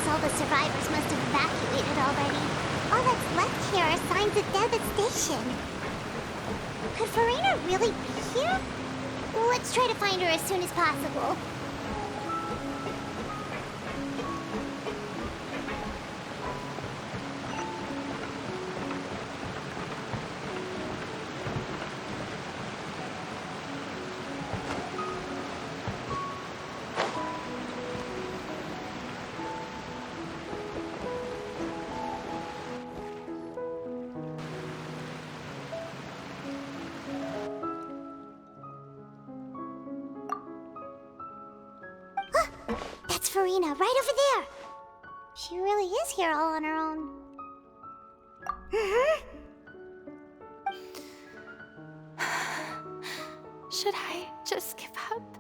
All the survivors must have evacuated already. All that's left here are signs of devastation. Could Farina really be here? Let's try to find her as soon as possible. That's Farina, right over there! She really is here all on her own. Should I just give up?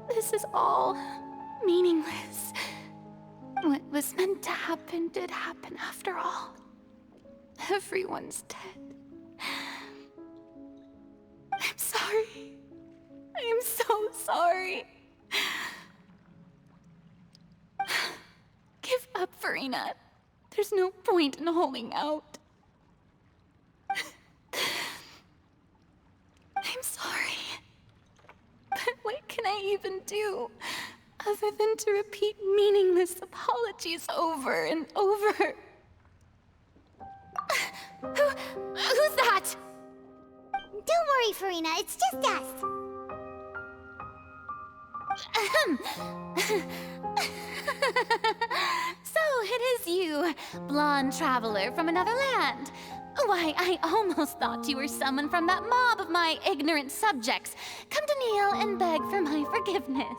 This is all meaningless. What was meant to happen did happen after all. Everyone's dead. I'm sorry. I am so sorry. Give up, Farina. There's no point in holding out. I'm sorry. But what can I even do other than to repeat meaningless apologies over and over? Who's that? Don't worry, Farina, it's just us. So it is you, blonde traveler from another land. Why, I almost thought you were someone from that mob of my ignorant subjects. Come to kneel and beg for my forgiveness.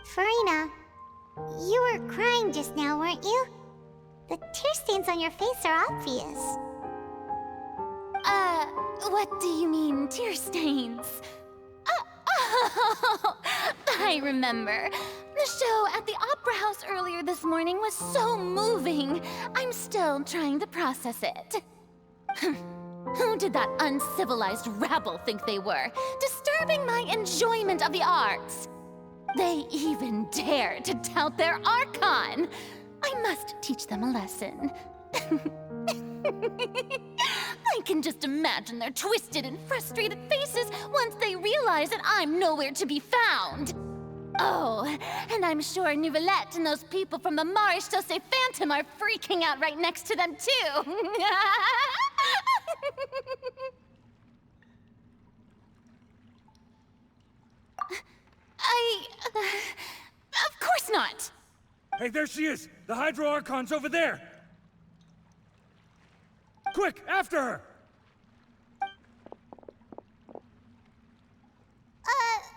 Farina, you were crying just now, weren't you? The tear stains on your face are obvious. What do you mean, tear stains? Oh, I remember. The show at the Opera House earlier this morning was so moving. I'm still trying to process it. Who did that uncivilized rabble think they were, disturbing my enjoyment of the arts? They even dared to tout their Archon. I must teach them a lesson. I can just imagine their twisted and frustrated faces once they realize that I'm nowhere to be found. Oh, and I'm sure Nouvellette and those people from the Maréchal Phantom are freaking out right next to them, too. Of course not. Hey, there she is! The Hydro Archon's over there! Quick, after her!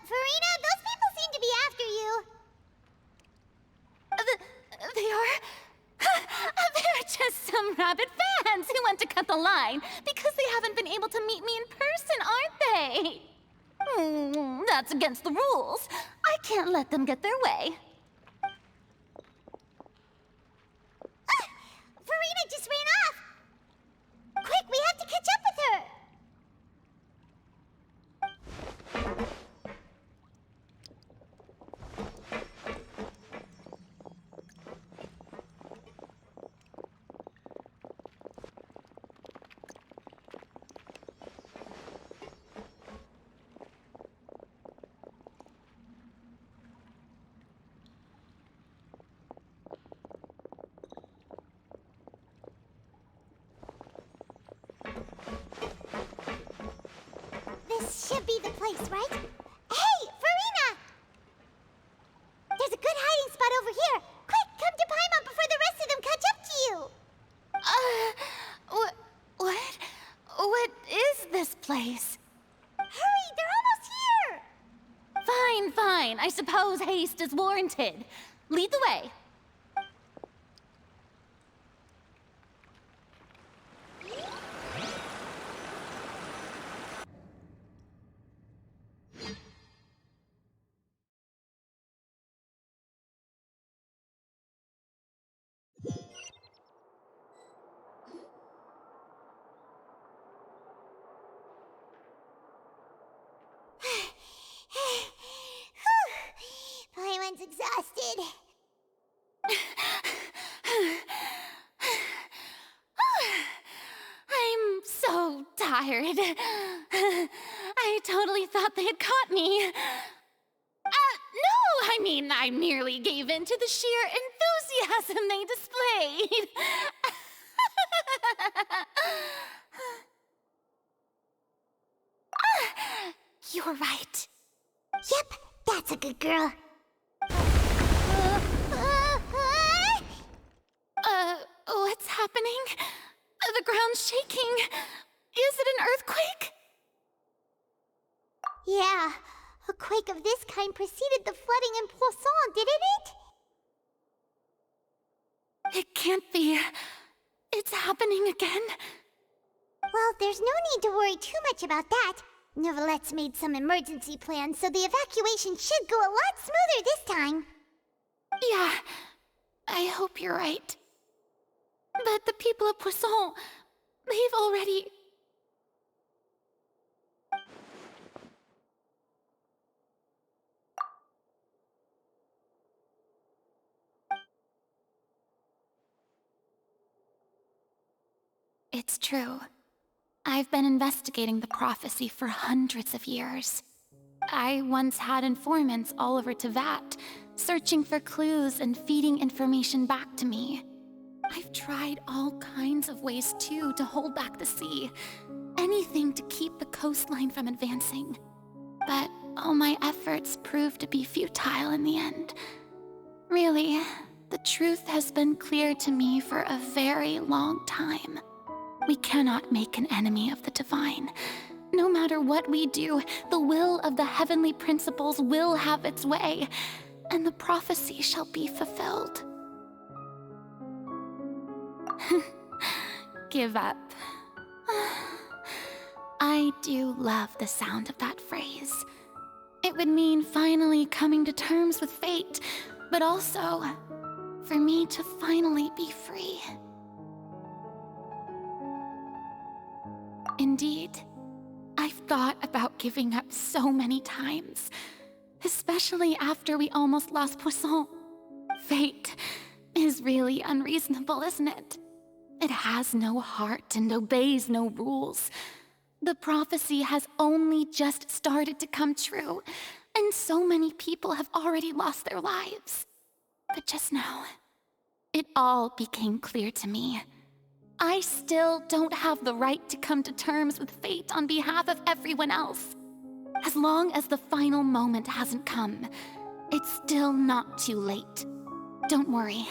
Farina, those people seem to be after you. the line because they haven't been able to meet me in person, aren't they? That's against the rules. I can't let them get their way. Farina just ran off! Quick, we have to catch up with her! This should be the place, right? Hey, Farina! There's a good hiding spot over here. Quick, come to Paimon before the rest of them catch up to you. What? What is this place? Hurry, they're almost here. Fine. I suppose haste is warranted. Lead the way. Paimon's exhausted. I'm so tired. I totally thought they had caught me. No, I merely gave in to the sheer enthusiasm they displayed. You're right. Yep, that's a good girl. What's happening? The ground's shaking. Is it an earthquake? Yeah, a quake of this kind preceded the flooding in Poisson, didn't it? It can't be. It's happening again. Well, there's no need to worry too much about that. Novelette's made some emergency plans, so the evacuation should go a lot smoother this time. Yeah, I hope you're right. But the people of Poisson, they've already... It's true. I've been investigating the prophecy for hundreds of years. I once had informants all over Tevat, searching for clues and feeding information back to me. I've tried all kinds of ways, too, to hold back the sea. Anything to keep the coastline from advancing. But all my efforts proved to be futile in the end. Really, the truth has been clear to me for a very long time. We cannot make an enemy of the divine. No matter what we do, the will of the heavenly principles will have its way, and the prophecy shall be fulfilled. Give up. I do love the sound of that phrase. It would mean finally coming to terms with fate, but also for me to finally be free. Indeed, I've thought about giving up so many times, especially after we almost lost Poisson. Fate is really unreasonable, isn't it? It has no heart and obeys no rules. The prophecy has only just started to come true, and so many people have already lost their lives. But just now, it all became clear to me. I still don't have the right to come to terms with fate on behalf of everyone else. As long as the final moment hasn't come, it's still not too late. Don't worry.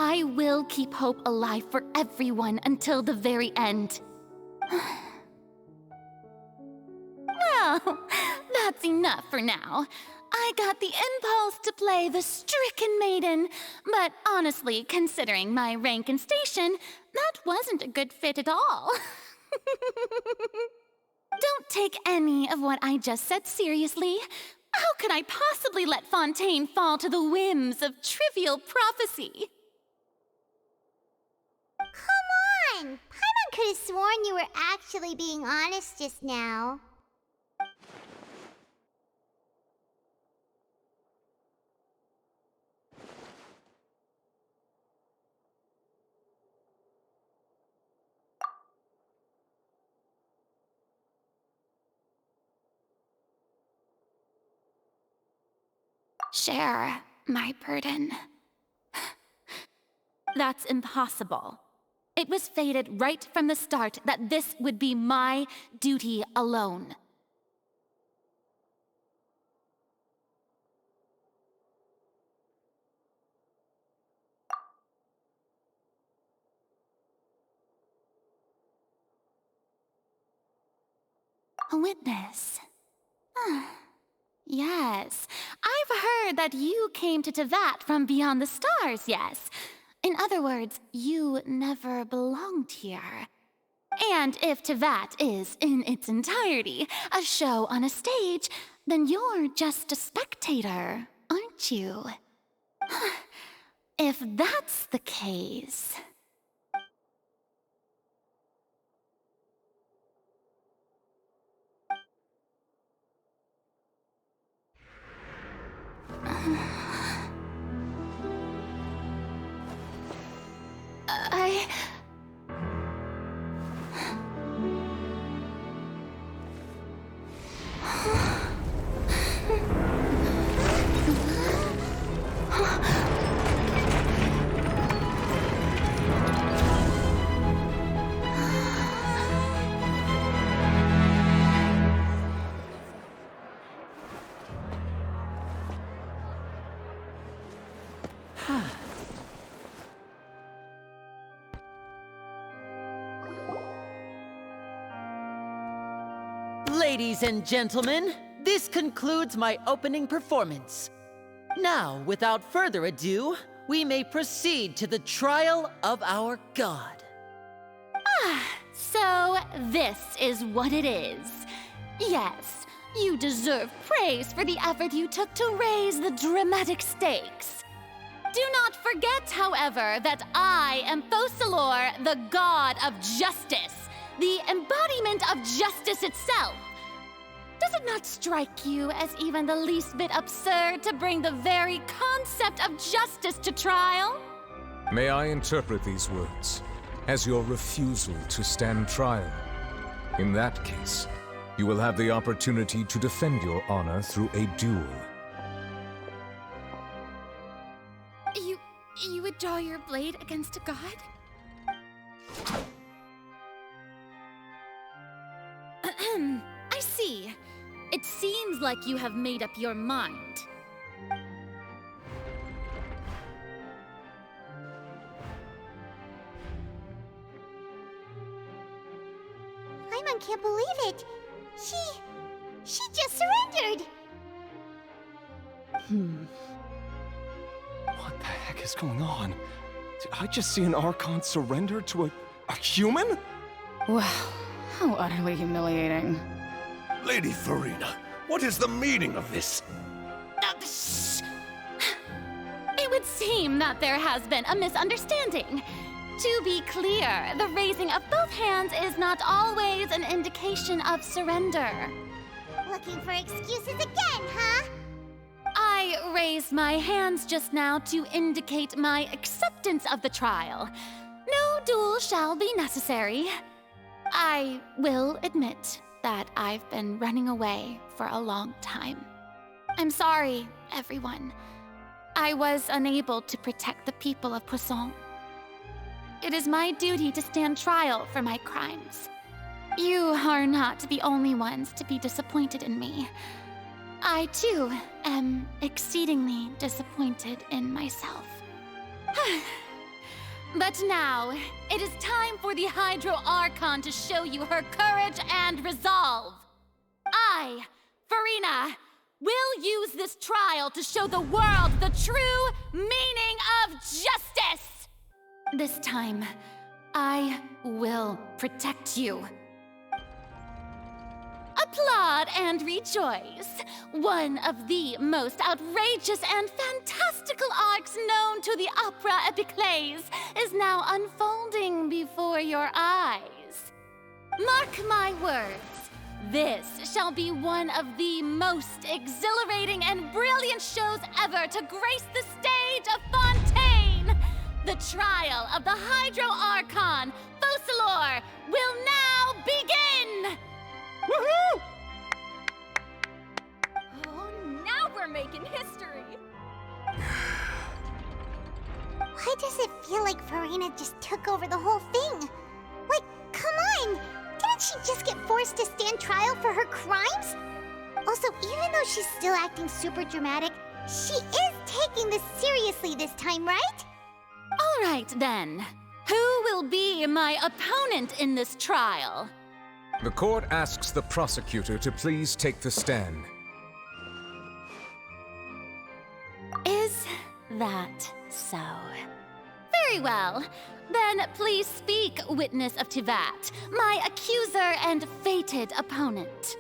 I will keep hope alive for everyone until the very end. Well, that's enough for now. I I got the impulse to play the stricken maiden, but honestly, considering my rank and station, that wasn't a good fit at all. Don't take any of what I just said seriously. How could I possibly let Fontaine fall to the whims of trivial prophecy? Come on! Paimon could have sworn you were actually being honest just now. Share my burden. That's impossible. It was fated right from the start that this would be my duty alone. A witness. Yes, I've heard that you came to Tevat from beyond the stars, yes. In other words, you never belonged here. And if Tevat is, in its entirety, a show on a stage, then you're just a spectator, aren't you? If that's the case... Ladies and gentlemen, this concludes my opening performance. Now, without further ado, we may proceed to the trial of our god. So this is what it is. Yes, you deserve praise for the effort you took to raise the dramatic stakes. Do not forget, however, that I am Focalor, the god of justice, the embodiment of justice itself. Does it not strike you as even the least bit absurd to bring the very concept of justice to trial? May I interpret these words as your refusal to stand trial? In that case, you will have the opportunity to defend your honor through a duel. You would draw your blade against a god? I see. It seems like you have made up your mind. Paimon can't believe it. She just surrendered. What the heck is going on? Did I just see an Archon surrender to a human? Wow, how utterly humiliating. Lady Farina, what is the meaning of this? It would seem that there has been a misunderstanding. To be clear, the raising of both hands is not always an indication of surrender. Looking for excuses again, huh? I raised my hands just now to indicate my acceptance of the trial. No duel shall be necessary. I will admit that I've been running away for a long time. I'm sorry, everyone. I was unable to protect the people of Poisson. It is my duty to stand trial for my crimes. You are not the only ones to be disappointed in me. I, too, am exceedingly disappointed in myself. But now, it is time for the Hydro Archon to show you her courage and resolve. I, Farina, We'll use this trial to show the world the true meaning of justice! This time, I will protect you. Applaud and rejoice! One of the most outrageous and fantastical arcs known to the opera epiclese is now unfolding before your eyes. Mark my words, this shall be one of the most exhilarating and brilliant shows ever to grace the stage of Fontaine! The trial of the Hydro Archon, Focalor, will now begin! Woohoo! Oh, now we're making history! Why does it feel like Farina just took over the whole thing? Like, come on! Didn't she just get forced to stand trial for her crimes? Also, even though she's still acting super dramatic, she is taking this seriously this time, right? All right, then. Who will be my opponent in this trial? The court asks the prosecutor to please take the stand. Is that so? Very well. Then please speak, witness of Tivat, my accuser and fated opponent.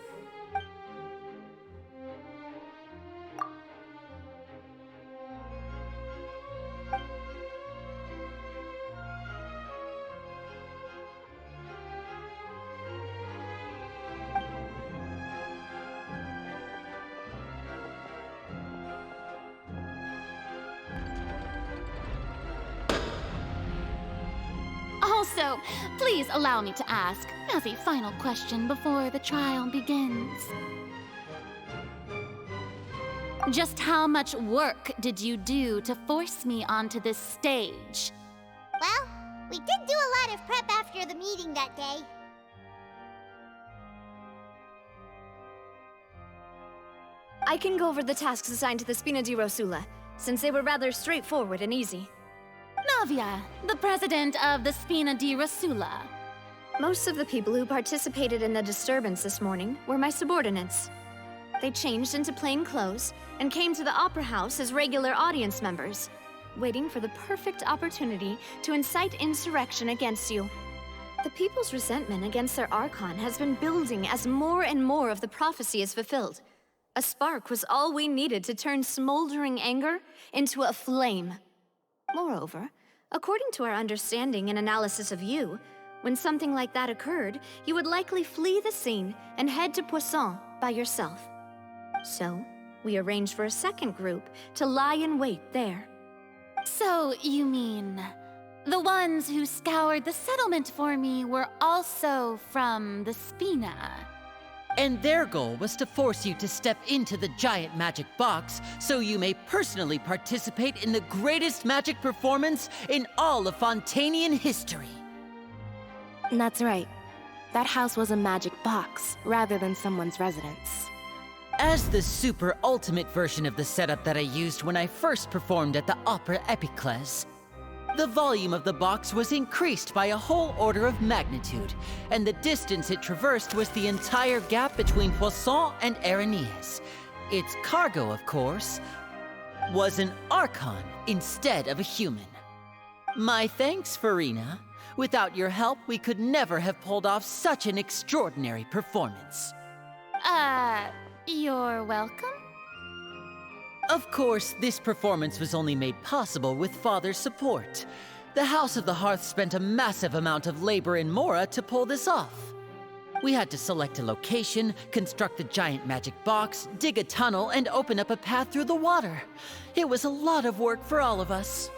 Also, please allow me to ask, as a final question before the trial begins. Just how much work did you do to force me onto this stage? Well, we did do a lot of prep after the meeting that day. I can go over the tasks assigned to the Spina di Rosula, since they were rather straightforward and easy. Navia, the president of the Spina di Rosula. Most of the people who participated in the disturbance this morning were my subordinates. They changed into plain clothes and came to the Opera House as regular audience members, waiting for the perfect opportunity to incite insurrection against you. The people's resentment against their Archon has been building as more and more of the prophecy is fulfilled. A spark was all we needed to turn smoldering anger into a flame. Moreover, according to our understanding and analysis of you, when something like that occurred, you would likely flee the scene and head to Poisson by yourself. So, we arranged for a second group to lie in wait there. So, you mean, the ones who scoured the settlement for me were also from the Spina? And their goal was to force you to step into the giant magic box so you may personally participate in the greatest magic performance in all of Fontainian history. That's right. That house was a magic box, rather than someone's residence. As the super ultimate version of the setup that I used when I first performed at the Opera Epiclese, the volume of the box was increased by a whole order of magnitude, and the distance it traversed was the entire gap between Poisson and Areneas. Its cargo, of course, was an Archon instead of a human. My thanks, Farina. Without your help, we could never have pulled off such an extraordinary performance. You're welcome? Of course, this performance was only made possible with Father's support. The House of the Hearth spent a massive amount of labor in Mora to pull this off. We had to select a location, construct the giant magic box, dig a tunnel, and open up a path through the water. It was a lot of work for all of us.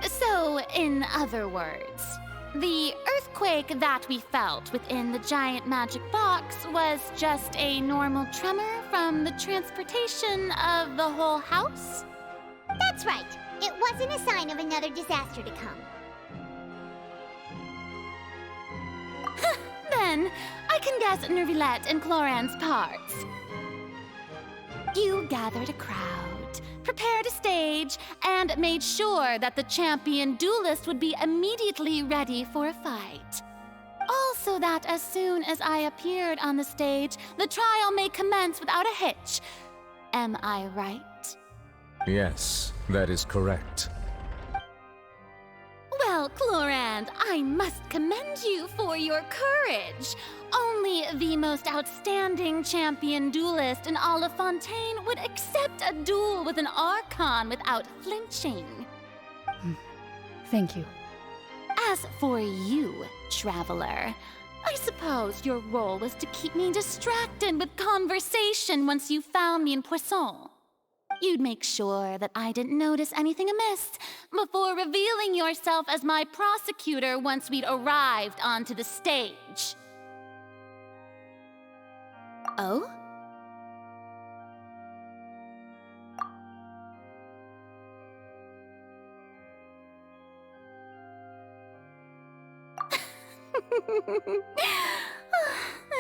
So, in other words, the earthquake that we felt within the giant magic box was just a normal tremor from the transportation of the whole house? That's right. It wasn't a sign of another disaster to come. Then, I can guess Nervilette and Cloran's parts. You gathered a crowd, prepared a stage, and made sure that the champion duelist would be immediately ready for a fight. Also that as soon as I appeared on the stage, the trial may commence without a hitch. Am I right? Yes, that is correct. Well, Clorand, I must commend you for your courage. Only the most outstanding champion duelist in all of Fontaine would accept a duel with an Archon without flinching. Thank you. As for you, Traveler, I suppose your role was to keep me distracted with conversation once you found me in Poisson. You'd make sure that I didn't notice anything amiss before revealing yourself as my prosecutor once we'd arrived onto the stage. Oh?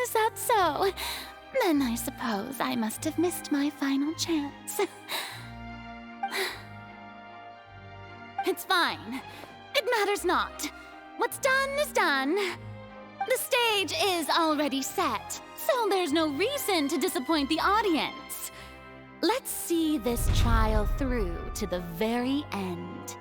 Is that so? Then I suppose I must have missed my final chance. It's fine. It matters not. What's done is done. The stage is already set, so there's no reason to disappoint the audience. Let's see this trial through to the very end.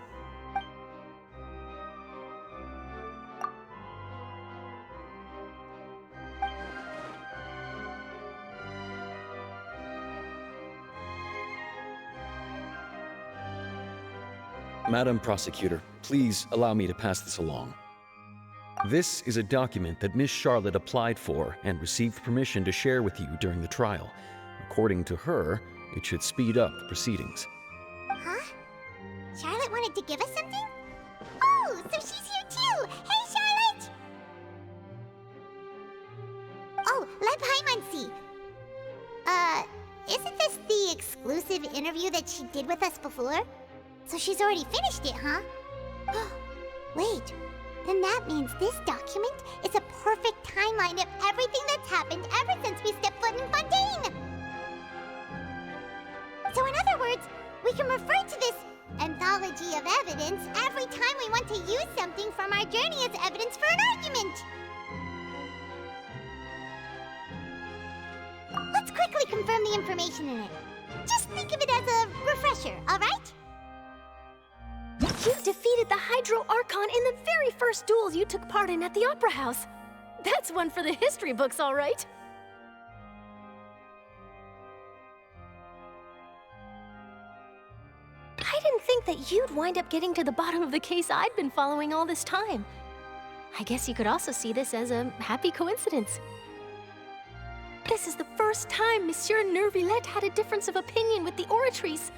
Madam Prosecutor, please allow me to pass this along. This is a document that Miss Charlotte applied for and received permission to share with you during the trial. According to her, it should speed up the proceedings. Huh? Charlotte wanted to give us something? Oh, so she's here too! Hey, Charlotte! Oh, let Paimon see. Isn't this the exclusive interview that she did with us before? So she's already finished it, huh? Wait, then that means this document is a perfect timeline of everything that's happened ever since we stepped foot in Fontaine! So in other words, we can refer to this anthology of evidence every time we want to use something from our journey as evidence for an argument! Let's quickly confirm the information in it. Just think of it as a refresher, alright? You defeated the Hydro Archon in the very first duels you took part in at the Opera House. That's one for the history books, all right. I didn't think that you'd wind up getting to the bottom of the case I'd been following all this time. I guess you could also see this as a happy coincidence. This is the first time Monsieur Neuvillette had a difference of opinion with the Oratrice.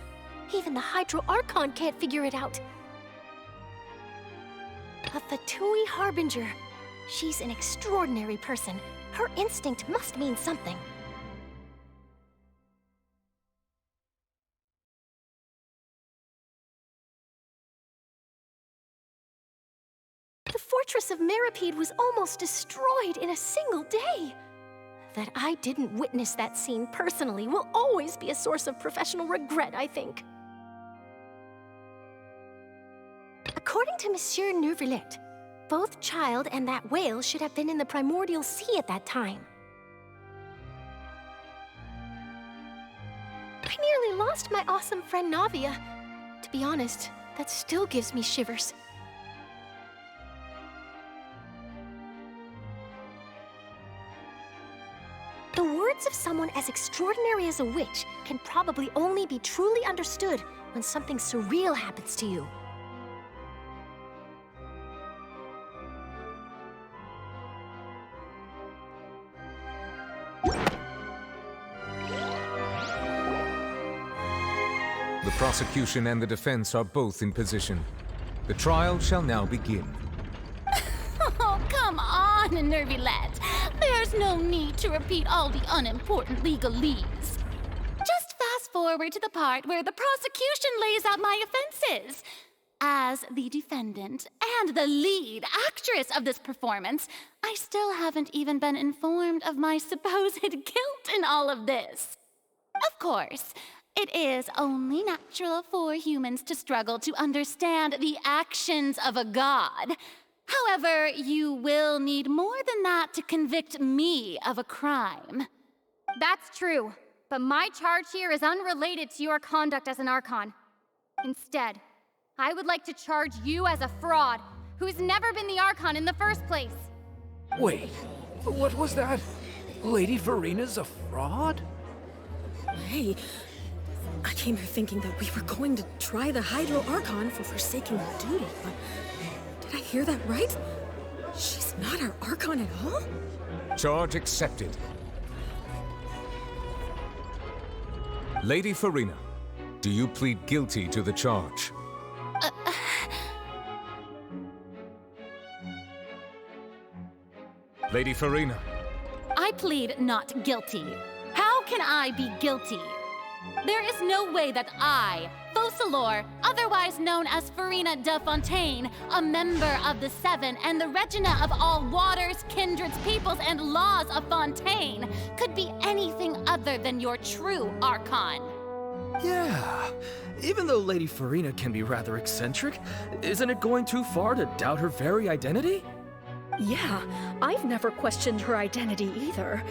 Even the Hydro Archon can't figure it out. A Fatui Harbinger. She's an extraordinary person. Her instinct must mean something. The fortress of Meripede was almost destroyed in a single day. That I didn't witness that scene personally will always be a source of professional regret, I think. According to Monsieur Neuvillette, both Child and that whale should have been in the primordial sea at that time. I nearly lost my awesome friend Navia. To be honest, that still gives me shivers. The words of someone as extraordinary as a witch can probably only be truly understood when something surreal happens to you. The prosecution and the defense are both in position. The trial shall now begin. Oh, come on, Neuvillette. There's no need to repeat all the unimportant legalese. Just fast forward to the part where the prosecution lays out my offenses. As the defendant and the lead actress of this performance, I still haven't even been informed of my supposed guilt in all of this. Of course, it is only natural for humans to struggle to understand the actions of a god. However, you will need more than that to convict me of a crime. That's true. but my charge here is unrelated to your conduct as an Archon. Instead, I would like to charge you as a fraud who's never been the Archon in the first place. Wait, what was that? Lady Farina's a fraud? Hey, I came here thinking that we were going to try the Hydro Archon for forsaking her duty, but did I hear that right? She's not our Archon at all? Charge accepted. Lady Farina, do you plead guilty to the charge? Lady Farina. I plead not guilty. How can I be guilty? There is no way that I, Focalor, otherwise known as Farina de Fontaine, a member of the Seven and the Regina of all waters, kindreds, peoples, and laws of Fontaine, could be anything other than your true Archon. Yeah, even though Lady Farina can be rather eccentric, isn't it going too far to doubt her very identity? Yeah, I've never questioned her identity either.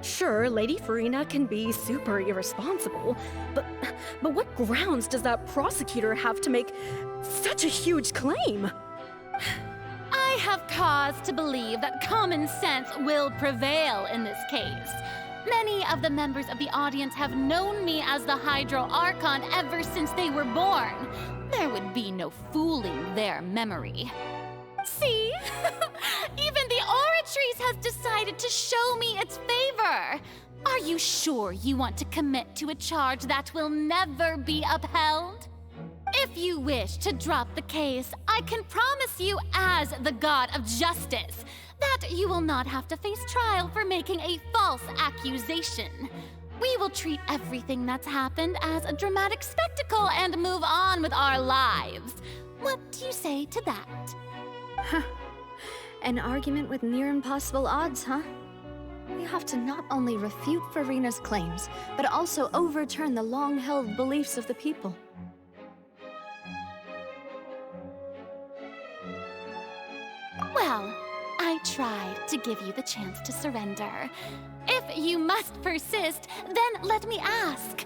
Sure, Lady Farina can be super irresponsible, but what grounds does that prosecutor have to make such a huge claim? I have cause to believe that common sense will prevail in this case. Many of the members of the audience have known me as the Hydro Archon ever since they were born. There would be no fooling their memory. See? Even the Oratrice has decided to show me its favor. Are you sure you want to commit to a charge that will never be upheld? If you wish to drop the case, I can promise you as the God of Justice that you will not have to face trial for making a false accusation. We will treat everything that's happened as a dramatic spectacle and move on with our lives. What do you say to that? An argument with near impossible odds, huh? We have to not only refute Farina's claims, but also overturn the long-held beliefs of the people. Well, I tried to give you the chance to surrender. If you must persist, then let me ask.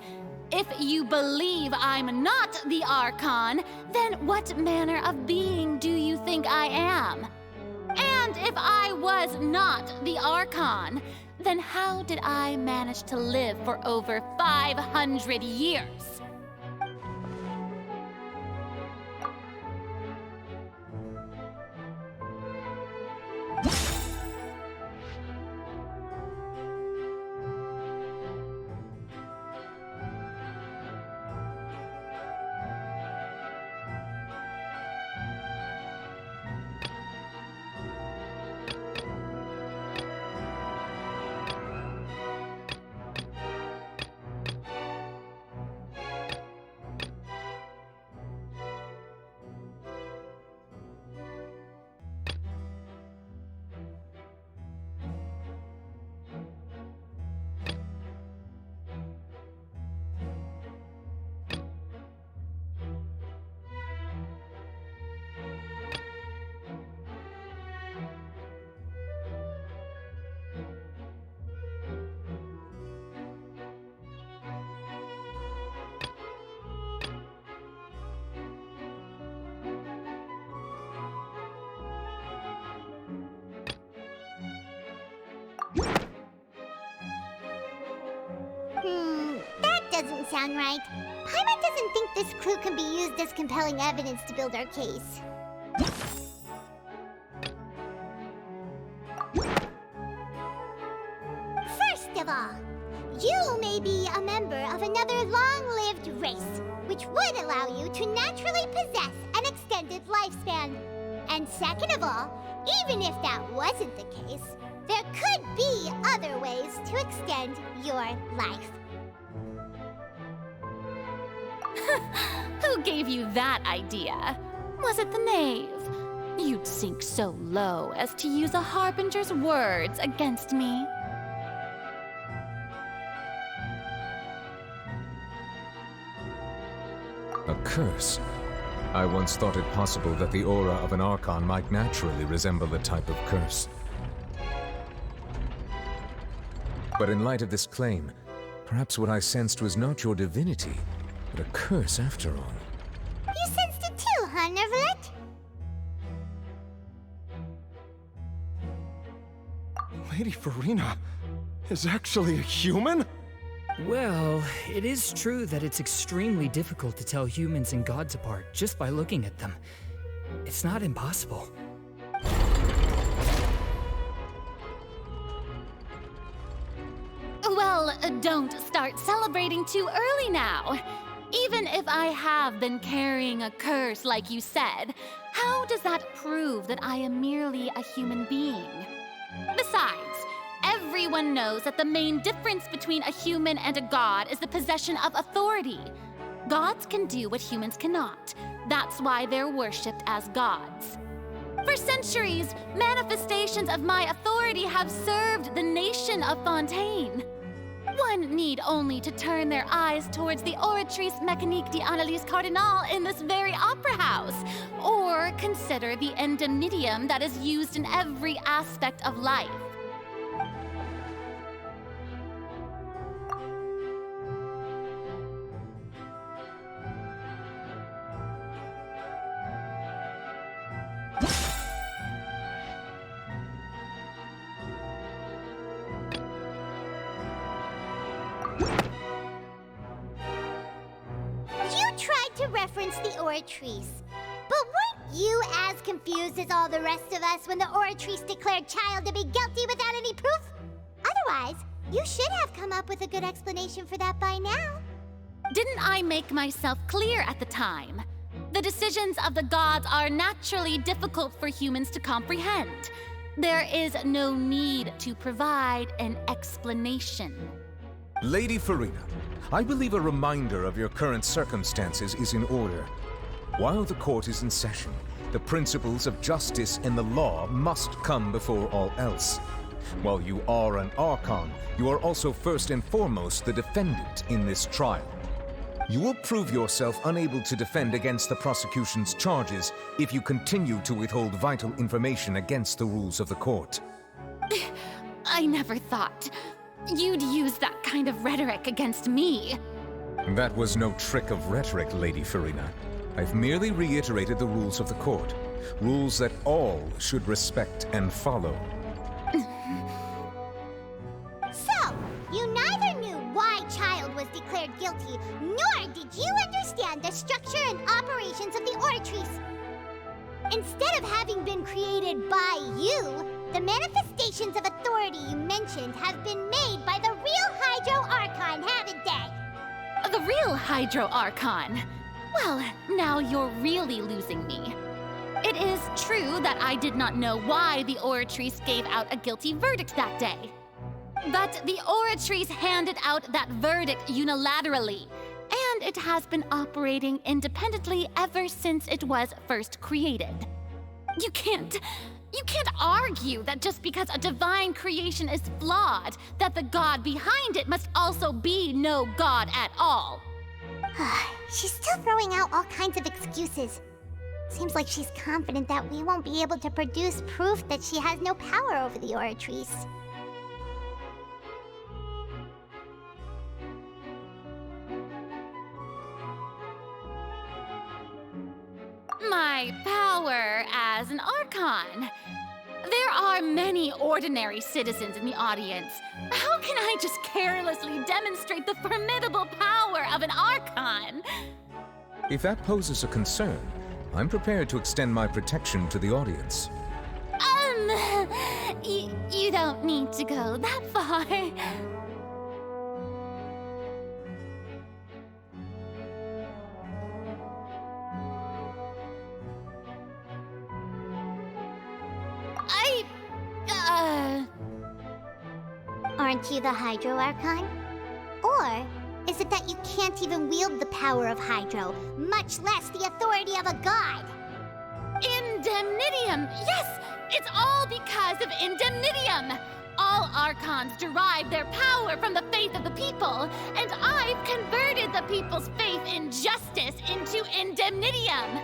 If you believe I'm not the Archon, then what manner of being do you think I am? And if I was not the Archon, then how did I manage to live for over 500 years? That doesn't sound right. Paimon doesn't think this clue can be used as compelling evidence to build our case. First of all, you may be a member of another long-lived race, which would allow you to naturally possess an extended lifespan. And second of all, even if that wasn't the case, there could be other ways to extend your life. Who gave you that idea? Was it the knave? You'd sink so low as to use a harbinger's words against me. A curse? I once thought it possible that the aura of an Archon might naturally resemble a type of curse. But in light of this claim, Perhaps what I sensed was not your divinity, but a curse after all. You sensed it too, huh, Nervalet? Lady Farina is actually a human? Well, it is true that it's extremely difficult to tell humans and gods apart just by looking at them. It's not impossible. Well, don't start celebrating too early now. Even if I have been carrying a curse like you said, how does that prove that I am merely a human being? Besides, everyone knows that the main difference between a human and a god is the possession of authority. Gods can do what humans cannot. That's why they're worshipped as gods. For centuries, manifestations of my authority have served the nation of Fontaine. One need only to turn their eyes towards the Oratrice Mécanique d'Analyse Cardinal in this very opera house, or consider the indemnitium that is used in every aspect of life. Reference the Oratrice. But weren't you as confused as all the rest of us when the Oratrice declared Child to be guilty without any proof? Otherwise, you should have come up with a good explanation for that by now. Didn't I make myself clear at the time? The decisions of the gods are naturally difficult for humans to comprehend. There is no need to provide an explanation. Lady Farina, I believe a reminder of your current circumstances is in order. While the court is in session, the principles of justice and the law must come before all else. While you are an Archon, you are also first and foremost the defendant in this trial. You will prove yourself unable to defend against the prosecution's charges if you continue to withhold vital information against the rules of the court. I never thought you'd use that kind of rhetoric against me. That was no trick of rhetoric, Lady Farina. I've merely reiterated the rules of the court. Rules that all should respect and follow. So, you neither knew why Child was declared guilty, nor did you understand the structure and operations of the Oratrice. Instead of having been created by you, the manifestations of authority you mentioned have been made by the real Hydro Archon, haven't they? The real Hydro Archon? Well, now you're really losing me. It is true that I did not know why the Oratrice gave out a guilty verdict that day. But the Oratrice handed out that verdict unilaterally, and it has been operating independently ever since it was first created. You can't argue that just because a divine creation is flawed, that the god behind it must also be no god at all. She's still throwing out all kinds of excuses. Seems like she's confident that we won't be able to produce proof that she has no power over the Oratrice. My power as an Archon. There are many ordinary citizens in the audience. How can I just carelessly demonstrate the formidable power of an Archon? If that poses a concern, I'm prepared to extend my protection to the audience. You don't need to go that far. Aren't you the Hydro Archon? Or is it that you can't even wield the power of Hydro, much less the authority of a god? Indemnitium! Yes! It's all because of Indemnitium! All Archons derive their power from the faith of the people, and I've converted the people's faith in justice into Indemnitium!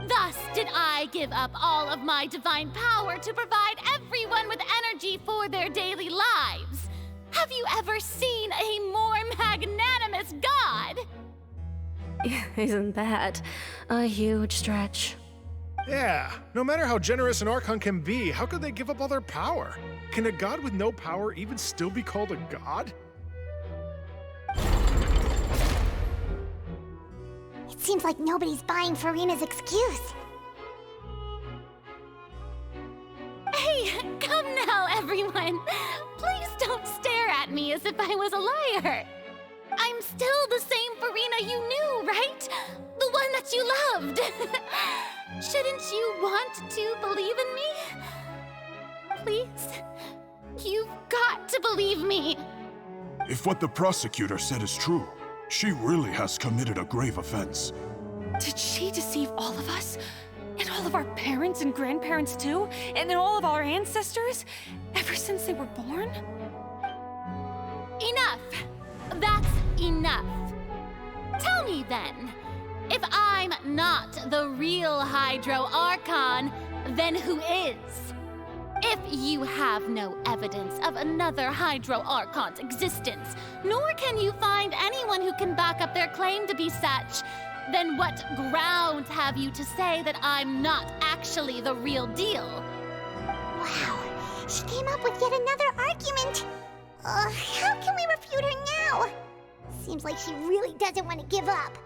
Thus did I give up all of my divine power to provide everyone with energy for their daily lives. Have you ever seen a more Isn't that a huge stretch? Yeah, no matter how generous an Archon can be, how could they give up all their power? Can a god with no power even still be called a god? It seems like nobody's buying Farina's excuse. Hey, come now, everyone. Please don't stare at me as if I was a liar. I'm still the same Farina you knew, right? The one that you loved. Shouldn't you want to believe in me? Please? You've got to believe me. If what the prosecutor said is true, she really has committed a grave offense. Did she deceive all of us? And all of our parents and grandparents too? And then all of our ancestors? Ever since they were born? Enough! That's enough. Tell me then, if I'm not the real Hydro Archon, then who is? If you have no evidence of another Hydro Archon's existence, nor can you find anyone who can back up their claim to be such, then what grounds have you to say that I'm not actually the real deal? Wow, she came up with yet another argument. How can we refute her now? Seems like she really doesn't want to give up.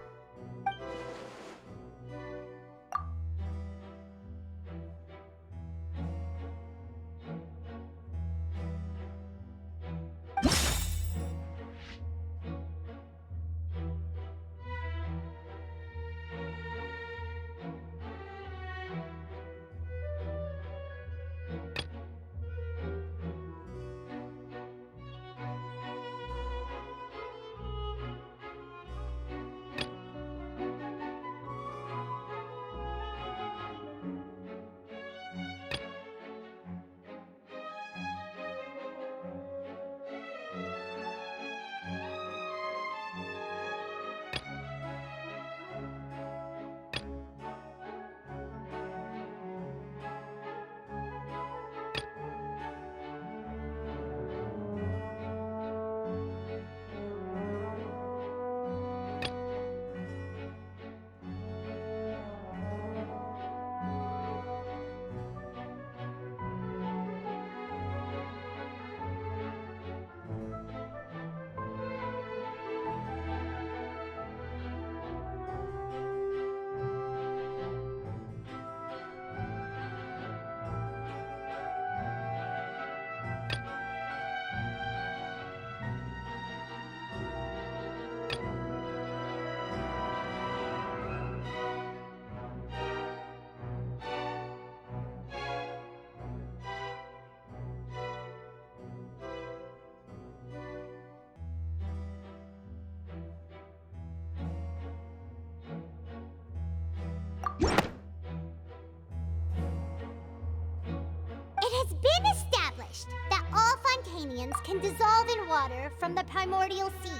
It has been established that all Fontainians can dissolve in water from the primordial sea.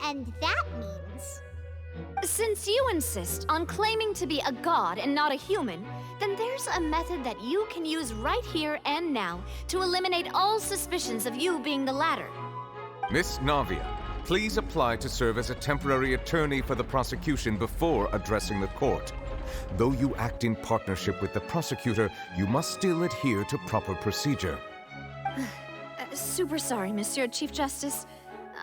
And that means... Since you insist on claiming to be a god and not a human, then there's a method that you can use right here and now to eliminate all suspicions of you being the latter. Miss Navia, please apply to serve as a temporary attorney for the prosecution before addressing the court. Though you act in partnership with the prosecutor, you must still adhere to proper procedure. Super sorry, Monsieur Chief Justice.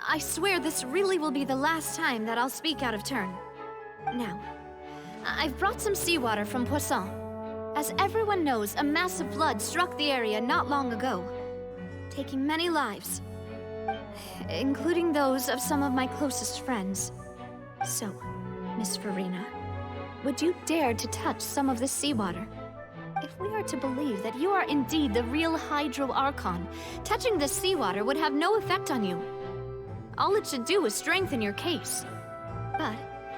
I swear this really will be the last time that I'll speak out of turn. Now, I've brought some seawater from Poisson. As everyone knows, a massive flood struck the area not long ago, taking many lives, including those of some of my closest friends. So, Miss Farina, would you dare to touch some of this seawater? If we are to believe that you are indeed the real Hydro Archon, touching this seawater would have no effect on you. All it should do is strengthen your case. But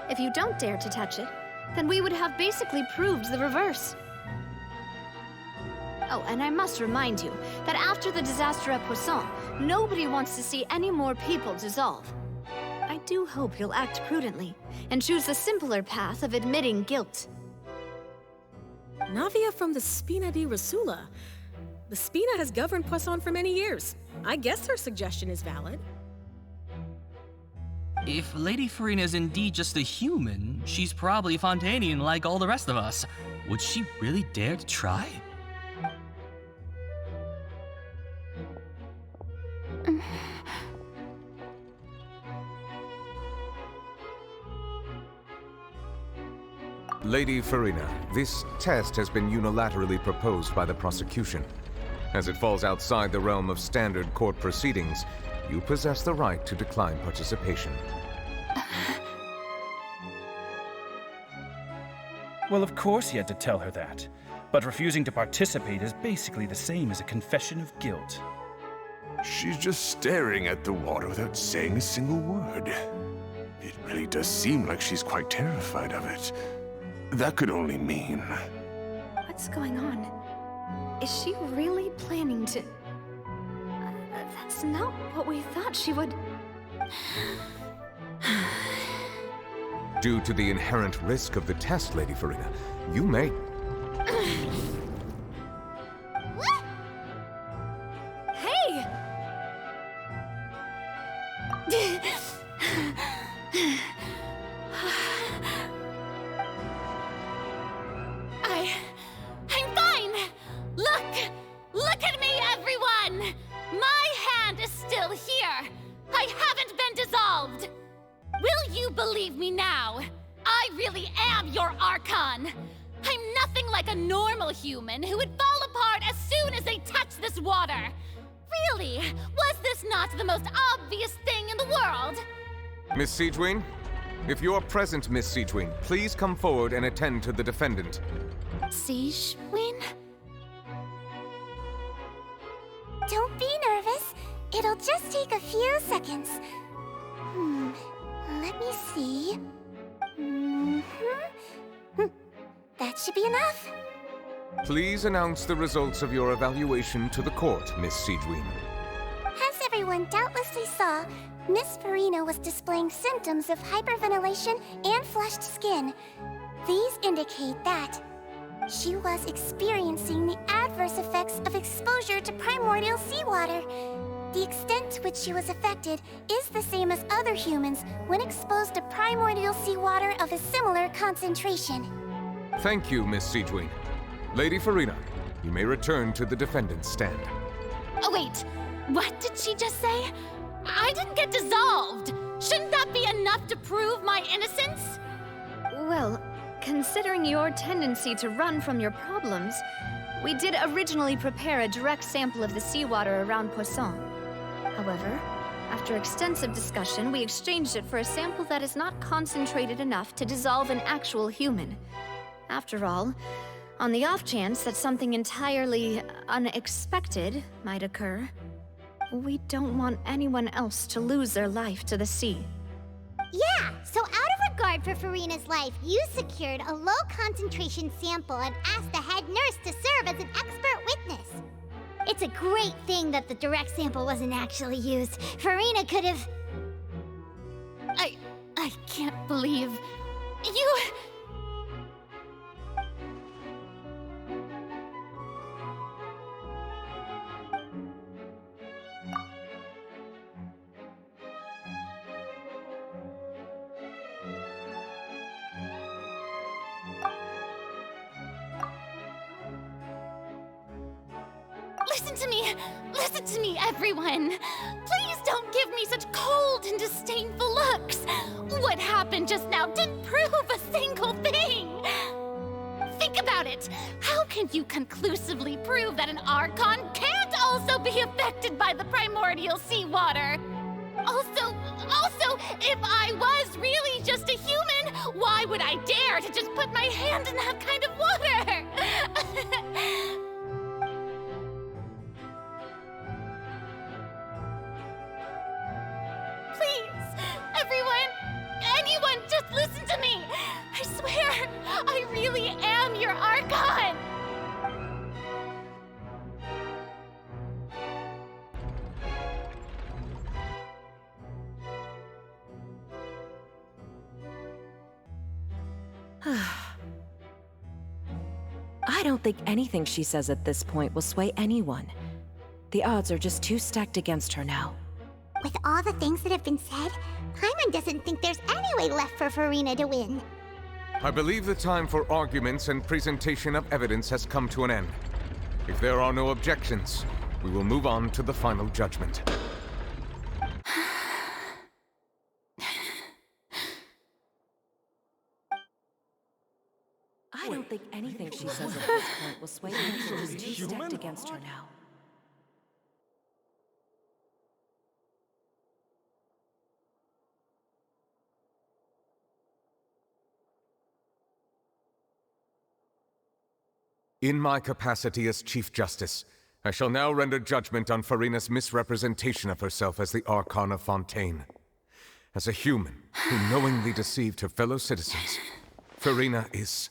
if you don't dare to touch it, then we would have basically proved the reverse. Oh, and I must remind you that after the disaster at Poisson, nobody wants to see any more people dissolve. I do hope you'll act prudently and choose the simpler path of admitting guilt. Navia from the Spina di Rasula. The Spina has governed Poisson for many years. I guess her suggestion is valid. If Lady Farina is indeed just a human, she's probably Fontainian like all the rest of us. Would she really dare to try? Lady Farina, this test has been unilaterally proposed by the prosecution. As it falls outside the realm of standard court proceedings, you possess the right to decline participation. Well, of course he had to tell her that. But refusing to participate is basically the same as a confession of guilt. She's just staring at the water without saying a single word. It really does seem like she's quite terrified of it. That could only mean... What's going on? Is she really planning to... That's not what we thought she would... Due to the inherent risk of the test, Lady Farina, you may... Hey! I'm fine! Look at me, everyone! My hand is still here! I haven't been dissolved! Will you believe me now? I really am your Archon! I'm nothing like a normal human who would fall apart as soon as they touch this water! Really, was this not the most obvious thing in the world? Miss Siegewien? If you're present, Miss Siegewien, please come forward and attend to the defendant. Siegewien? Don't be nervous. It'll just take a few seconds. Let me see. That should be enough. Please announce the results of your evaluation to the court, Miss Siegewien. As everyone doubtlessly saw, Miss Farina was displaying symptoms of hyperventilation and flushed skin. These indicate that she was experiencing the adverse effects of exposure to primordial seawater. The extent to which she was affected is the same as other humans when exposed to primordial seawater of a similar concentration. Thank you, Miss Siegewien. Lady Farina, you may return to the defendant's stand. Oh wait, what did she just say? I didn't get dissolved! Shouldn't that be enough to prove my innocence? Well, considering your tendency to run from your problems, we did originally prepare a direct sample of the seawater around Poisson. However, after extensive discussion, we exchanged it for a sample that is not concentrated enough to dissolve an actual human. After all, on the off chance that something entirely unexpected might occur, we don't want anyone else to lose their life to the sea. Yeah, so out of regard for Farina's life, you secured a low-concentration sample and asked the head nurse to serve as an expert witness. It's a great thing that the direct sample wasn't actually used. Farina could have... I can't believe... You... Listen to me, everyone! Please don't give me such cold and disdainful looks! What happened just now didn't prove a single thing! Think about it! How can you conclusively prove that an Archon can't also be affected by the primordial seawater? Also, if I was really just a human, why would I dare to just put my hand in that kind of water? Anyone, just listen to me! I swear, I really am your Archon! I don't think anything she says at this point will sway anyone. The odds are just too stacked against her now. With all the things that have been said, Paimon doesn't think there's any way left for Farina to win. I believe the time for arguments and presentation of evidence has come to an end. If there are no objections, we will move on to the final judgment. I don't think anything she says at this point will sway me. She's too stacked against her now. In my capacity as Chief Justice, I shall now render judgment on Farina's misrepresentation of herself as the Archon of Fontaine. As a human who knowingly deceived her fellow citizens, Farina is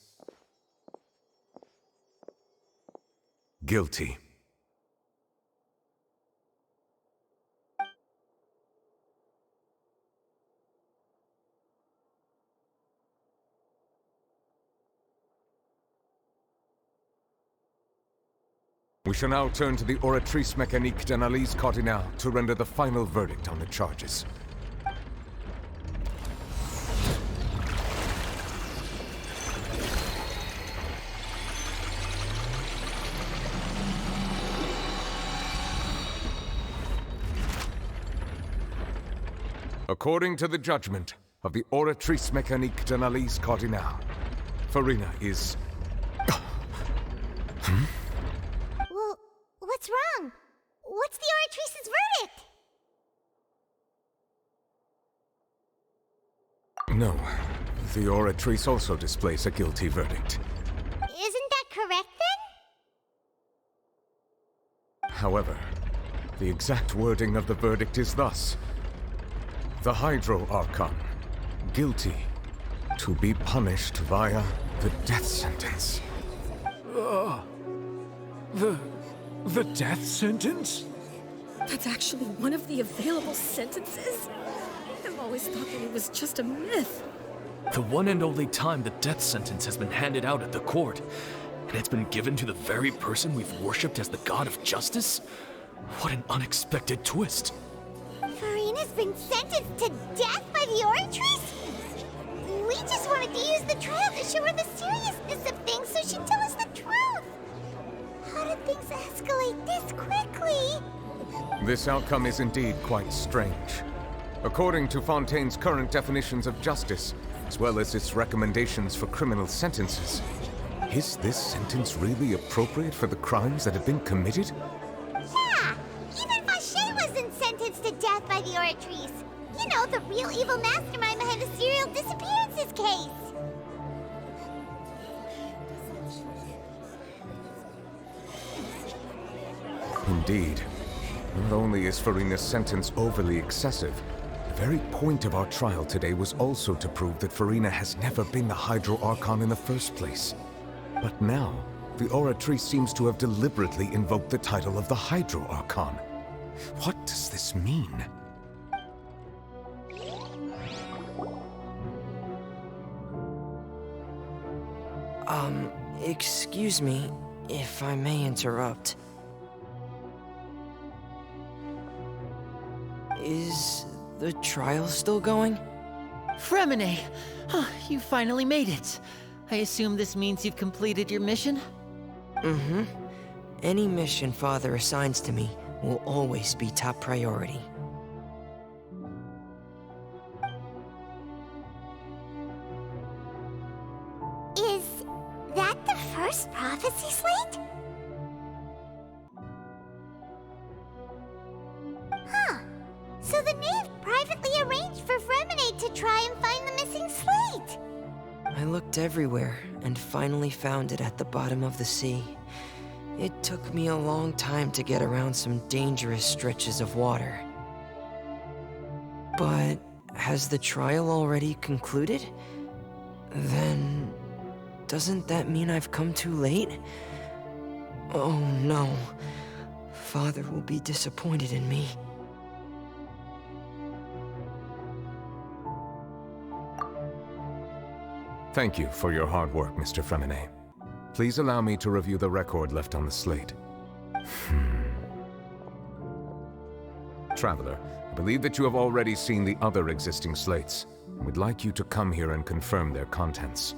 guilty. We shall now turn to the Oratrice Mécanique d'Analyse Cardinale to render the final verdict on the charges. According to the judgment of the Oratrice Mécanique d'Analyse Cardinale, Farina is... Well, what's wrong? What's the Oratrice's verdict? No, the Oratrice also displays a guilty verdict. Isn't that correct then? However, the exact wording of the verdict is thus: the Hydro Archon, guilty, to be punished via the death sentence. The death sentence? That's actually one of the available sentences? I've always thought that it was just a myth. The one and only time the death sentence has been handed out at the court, and it's been given to the very person we've worshipped as the god of justice? What an unexpected twist. Farina's been sentenced to death by the Oratrice? We just wanted to use the trial to show her the seriousness of things so she'd tell us the truth. How did things escalate this quickly? This outcome is indeed quite strange. According to Fontaine's current definitions of justice, as well as its recommendations for criminal sentences, is this sentence really appropriate for the crimes that have been committed? Yeah! Even Vacher wasn't sentenced to death by the Oratrice. You know, the real evil mastermind behind the serial disappearances case. Indeed. Not only is Farina's sentence overly excessive, the very point of our trial today was also to prove that Farina has never been the Hydro Archon in the first place. But now, the Oratrice seems to have deliberately invoked the title of the Hydro Archon. What does this mean? Excuse me, if I may interrupt. Is the trial still going? Fremine! You finally made it. I assume this means you've completed your mission? Mm-hmm. Any mission Father assigns to me will always be top priority. Is that the first prophecy slate? Huh. So the knave privately arranged for Fremine to try and find the missing slate. I looked everywhere and finally found it at the bottom of the sea. It took me a long time to get around some dangerous stretches of water. But has the trial already concluded? Then doesn't that mean I've come too late? Oh no. Father will be disappointed in me. Thank you for your hard work, Mr. Fremine. Please allow me to review the record left on the slate. traveler, I believe that you have already seen the other existing slates. We'd like you to come here and confirm their contents.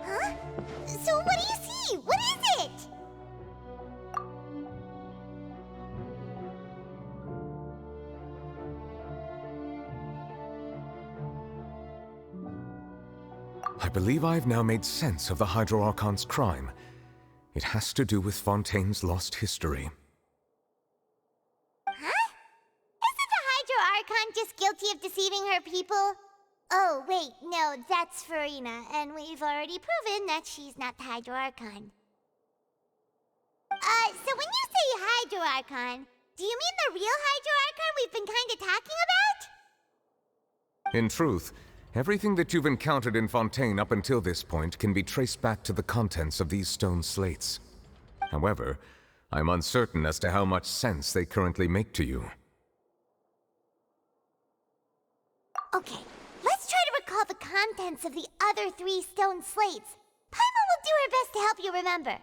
Huh? So what do you see? What is it? I believe I've now made sense of the Hydro Archon's crime. It has to do with Fontaine's lost history. Huh? Isn't the Hydro Archon just guilty of deceiving her people? Oh, wait, no, that's Farina, and we've already proven that she's not the Hydro Archon. So when you say Hydro Archon, do you mean the real Hydro Archon we've been kinda talking about? In truth, everything that you've encountered in Fontaine up until this point can be traced back to the contents of these stone slates. However, I'm uncertain as to how much sense they currently make to you. Okay, let's try to recall the contents of the other 3 stone slates. Paimon will do her best to help you remember.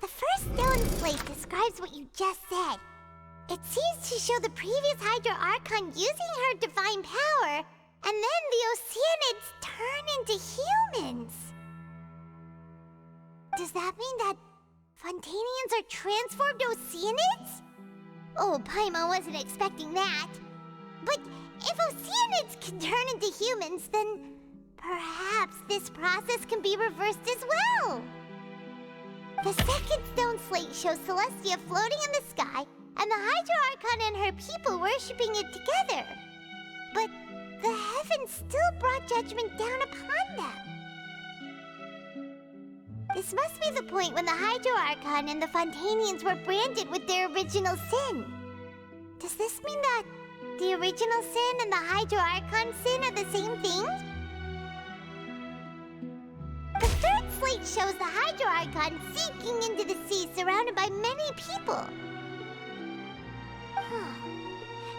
The first stone slate describes what you just said. It seems to show the previous Hydro Archon using her divine power, and then the Oceanids turn into humans. Does that mean that Fontainians are transformed Oceanids? Oh, Paimon wasn't expecting that. But if Oceanids can turn into humans, then perhaps this process can be reversed as well. The second stone slate shows Celestia floating in the sky, and the Hydro Archon and her people worshipping it together. But the heavens still brought judgment down upon them. This must be the point when the Hydro Archon and the Fontainians were branded with their original sin. Does this mean that the original sin and the Hydro Archon sin are the same thing? The third slate shows the Hydro Archon sinking into the sea surrounded by many people.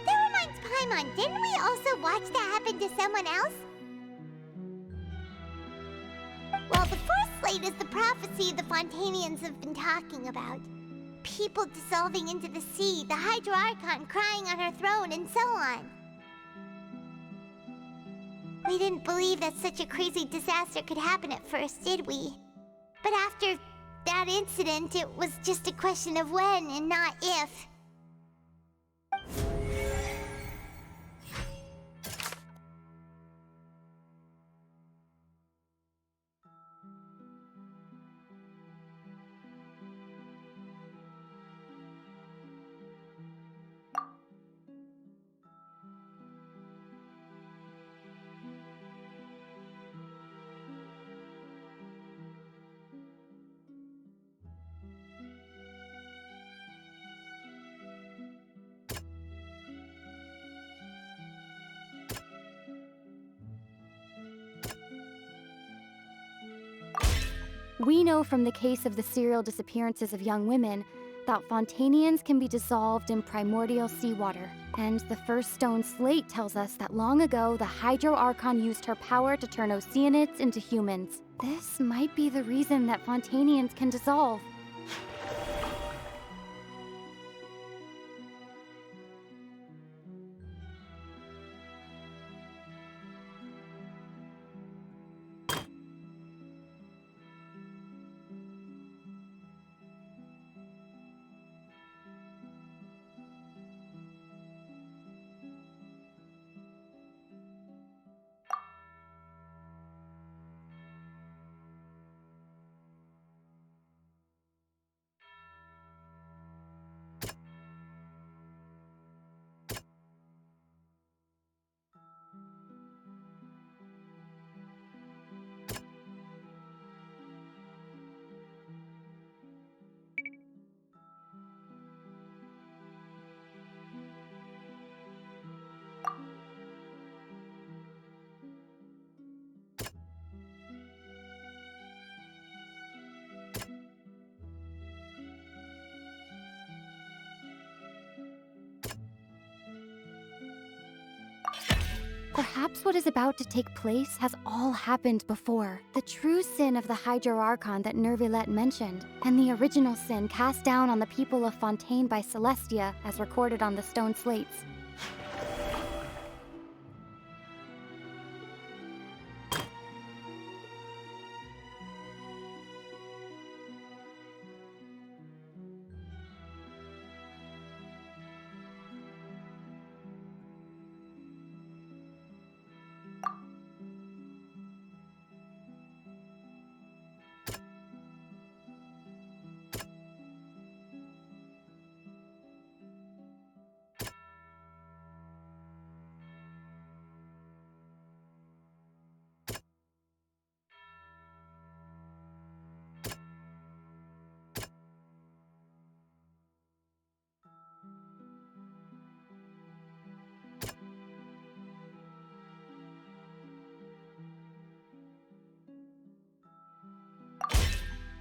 That reminds Paimon, didn't we also watch that happen to someone else? Well, the fourth slate is the prophecy the Fontainians have been talking about. People dissolving into the sea, the Hydro Archon crying on her throne, and so on. We didn't believe that such a crazy disaster could happen at first, did we? But after that incident, it was just a question of when and not if. We know from the case of the serial disappearances of young women that Fontainians can be dissolved in primordial seawater. And the first stone slate tells us that long ago, the Hydro Archon used her power to turn Oceanids into humans. This might be the reason that Fontainians can dissolve. Perhaps what is about to take place has all happened before. The true sin of the Hydro Archon that Nervilette mentioned, and the original sin cast down on the people of Fontaine by Celestia, as recorded on the stone slates.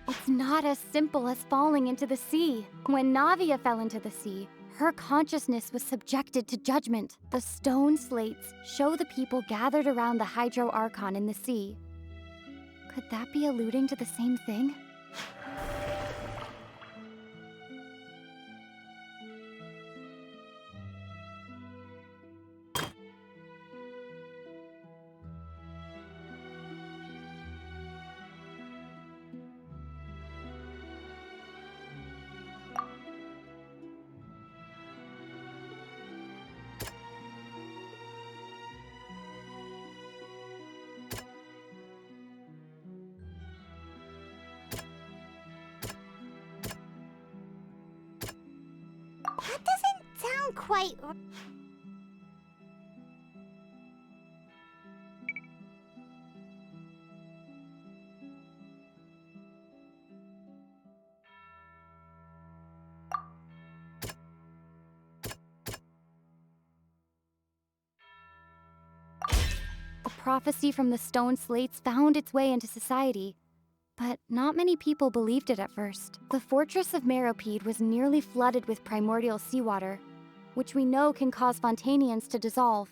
It's not as simple as falling into the sea. When Navia fell into the sea, her consciousness was subjected to judgment. The stone slates show the people gathered around the Hydro Archon in the sea. Could that be alluding to the same thing? That doesn't sound quite... The prophecy from the stone slates found its way into society, but not many people believed it at first. The fortress of Meropide was nearly flooded with primordial seawater, which we know can cause Fontainians to dissolve.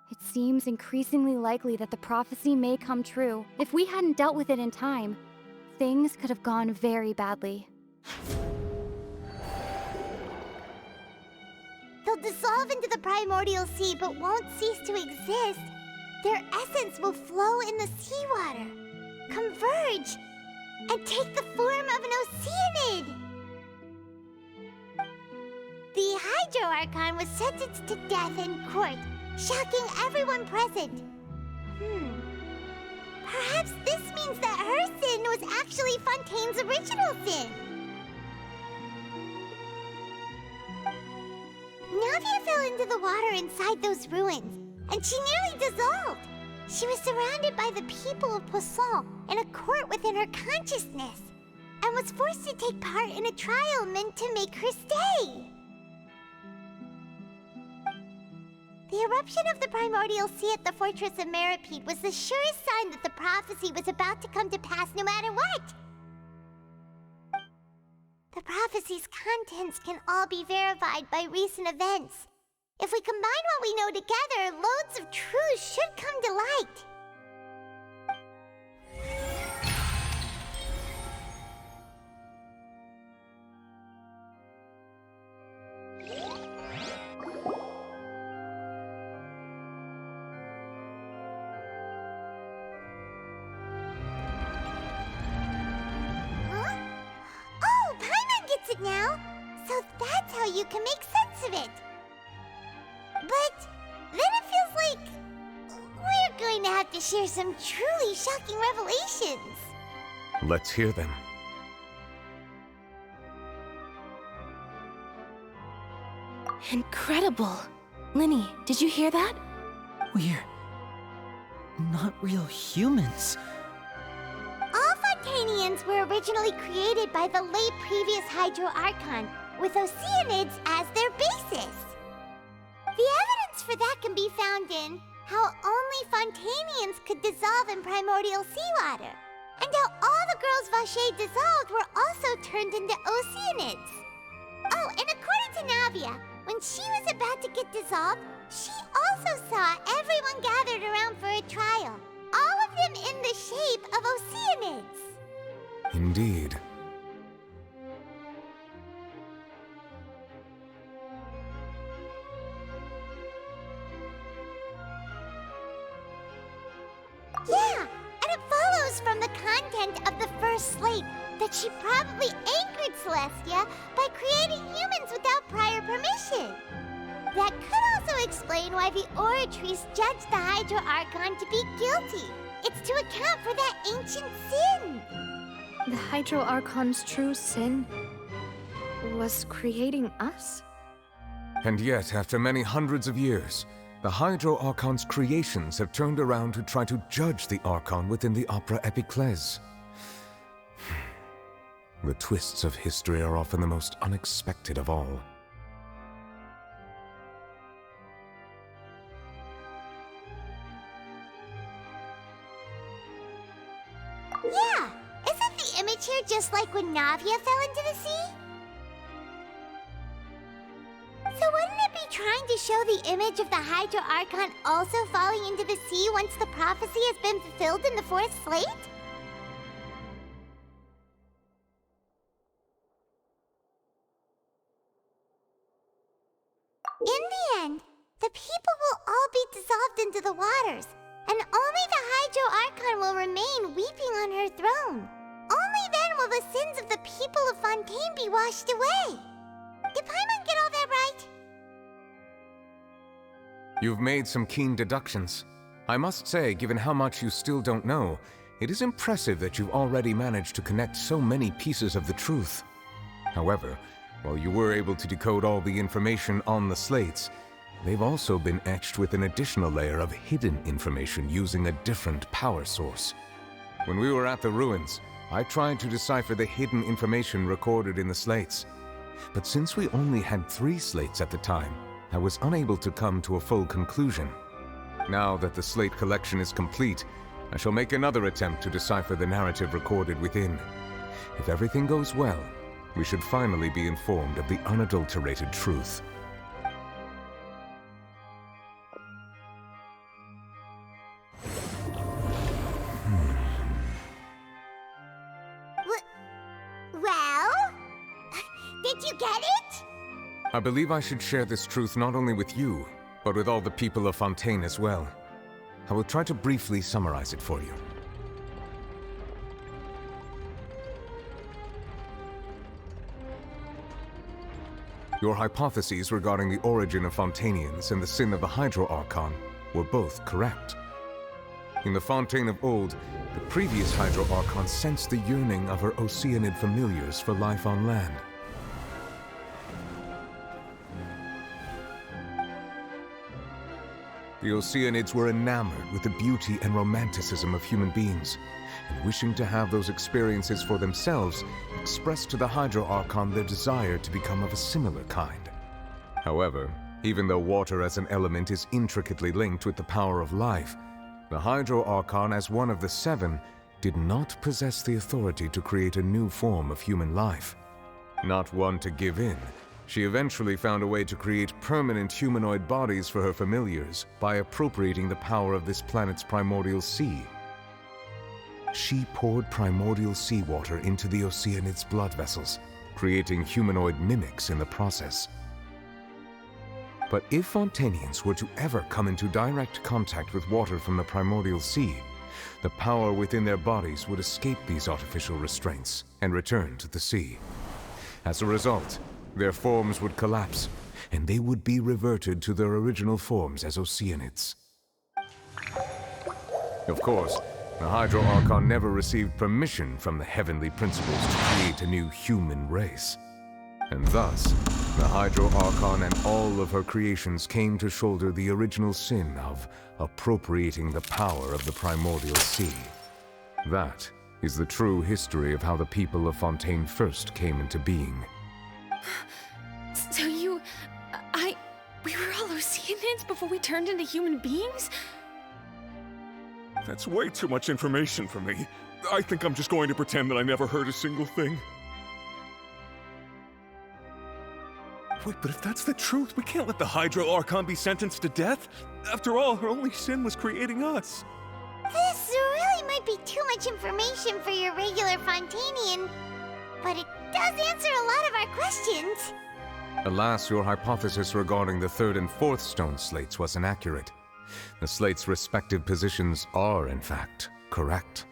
It seems increasingly likely that the prophecy may come true. If we hadn't dealt with it in time, things could have gone very badly. They'll dissolve into the primordial sea but won't cease to exist. Their essence will flow in the seawater, converge, and take the form of an oceanid. The Hydro Archon was sentenced to death in court, shocking everyone present. Perhaps this means that her sin was actually Fontaine's original sin. Navia fell into the water inside those ruins, and she nearly dissolved. She was surrounded by the people of Poisson in a court within her consciousness, and was forced to take part in a trial meant to make her stay. The eruption of the primordial sea at the fortress of Meropide was the surest sign that the prophecy was about to come to pass no matter what. The prophecy's contents can all be verified by recent events. If we combine what we know together, loads of truths should come to light. Huh? Oh, Paimon gets it now! So that's how you can make sense of it! But then it feels like we're going to have to share some truly shocking revelations. Let's hear them. Incredible! Linny, did you hear that? We're not real humans. All Fontainians were originally created by the late previous Hydro Archon, with oceanids as their basis. The evidence for that can be found in how only Fontainians could dissolve in primordial seawater, and how all the girls Vacher dissolved were also turned into oceanids. Oh, and according to Navia, when she was about to get dissolved, She also saw everyone gathered around for a trial. All of them in the shape of Oceanids. Indeed. Yeah, and it follows from the content of the first slate that she probably anchored Celestia by creating humans without prior permission. That could also explain why the Oratries judged the Hydro Archon to be guilty. It's to account for that ancient sin. The Hydro Archon's true sin was creating us? And yet, after many hundreds of years, the Hydro Archon's creations have turned around to try to judge the Archon within the Opera Epiclese. The twists of history are often the most unexpected of all. Yeah, isn't the image here just like when Navia fell into the sea? So wouldn't it be trying to show the image of the Hydro Archon also falling into the sea once the prophecy has been fulfilled in the fourth slate? In the end, the people will all be dissolved into the waters, and only the Hydro Archon will remain weeping on her throne. Only then will the sins of the people of Fontaine be washed away. Did Paimon get all that right? You've made some keen deductions. I must say, given how much you still don't know, it is impressive that you've already managed to connect so many pieces of the truth. However, while you were able to decode all the information on the slates, they've also been etched with an additional layer of hidden information using a different power source. When we were at the ruins, I tried to decipher the hidden information recorded in the slates. But since we only had 3 slates at the time, I was unable to come to a full conclusion. Now that the slate collection is complete, I shall make another attempt to decipher the narrative recorded within. If everything goes well, we should finally be informed of the unadulterated truth. Well? Did you get it? I believe I should share this truth not only with you, but with all the people of Fontaine as well. I will try to briefly summarize it for you. Your hypotheses regarding the origin of Fontainians and the sin of the Hydro Archon were both correct. In the Fontaine of old, the previous Hydro Archon sensed the yearning of her Oceanid familiars for life on land. The Oceanids were enamored with the beauty and romanticism of human beings, and wishing to have those experiences for themselves, expressed to the Hydro Archon their desire to become of a similar kind. However, even though water as an element is intricately linked with the power of life, the Hydro Archon, as one of the 7, did not possess the authority to create a new form of human life. Not one to give in, she eventually found a way to create permanent humanoid bodies for her familiars by appropriating the power of this planet's primordial sea. She poured primordial seawater into the Oceanids' blood vessels, creating humanoid mimics in the process. But if Fontainians were to ever come into direct contact with water from the primordial sea, the power within their bodies would escape these artificial restraints and return to the sea. As a result, their forms would collapse, and they would be reverted to their original forms as Oceanids. Of course, the Hydro Archon never received permission from the heavenly principles to create a new human race. And thus, the Hydro Archon and all of her creations came to shoulder the original sin of appropriating the power of the primordial sea. That is the true history of how the people of Fontaine first came into being. So we were all Oceanids before we turned into human beings? That's way too much information for me. I think I'm just going to pretend that I never heard a single thing. Wait, but if that's the truth, we can't let the Hydro Archon be sentenced to death. After all, her only sin was creating us. This really might be too much information for your regular Fontainian, but it does answer a lot of our questions. Alas, your hypothesis regarding the third and fourth stone slates was inaccurate. The slates' respective positions are, in fact, correct.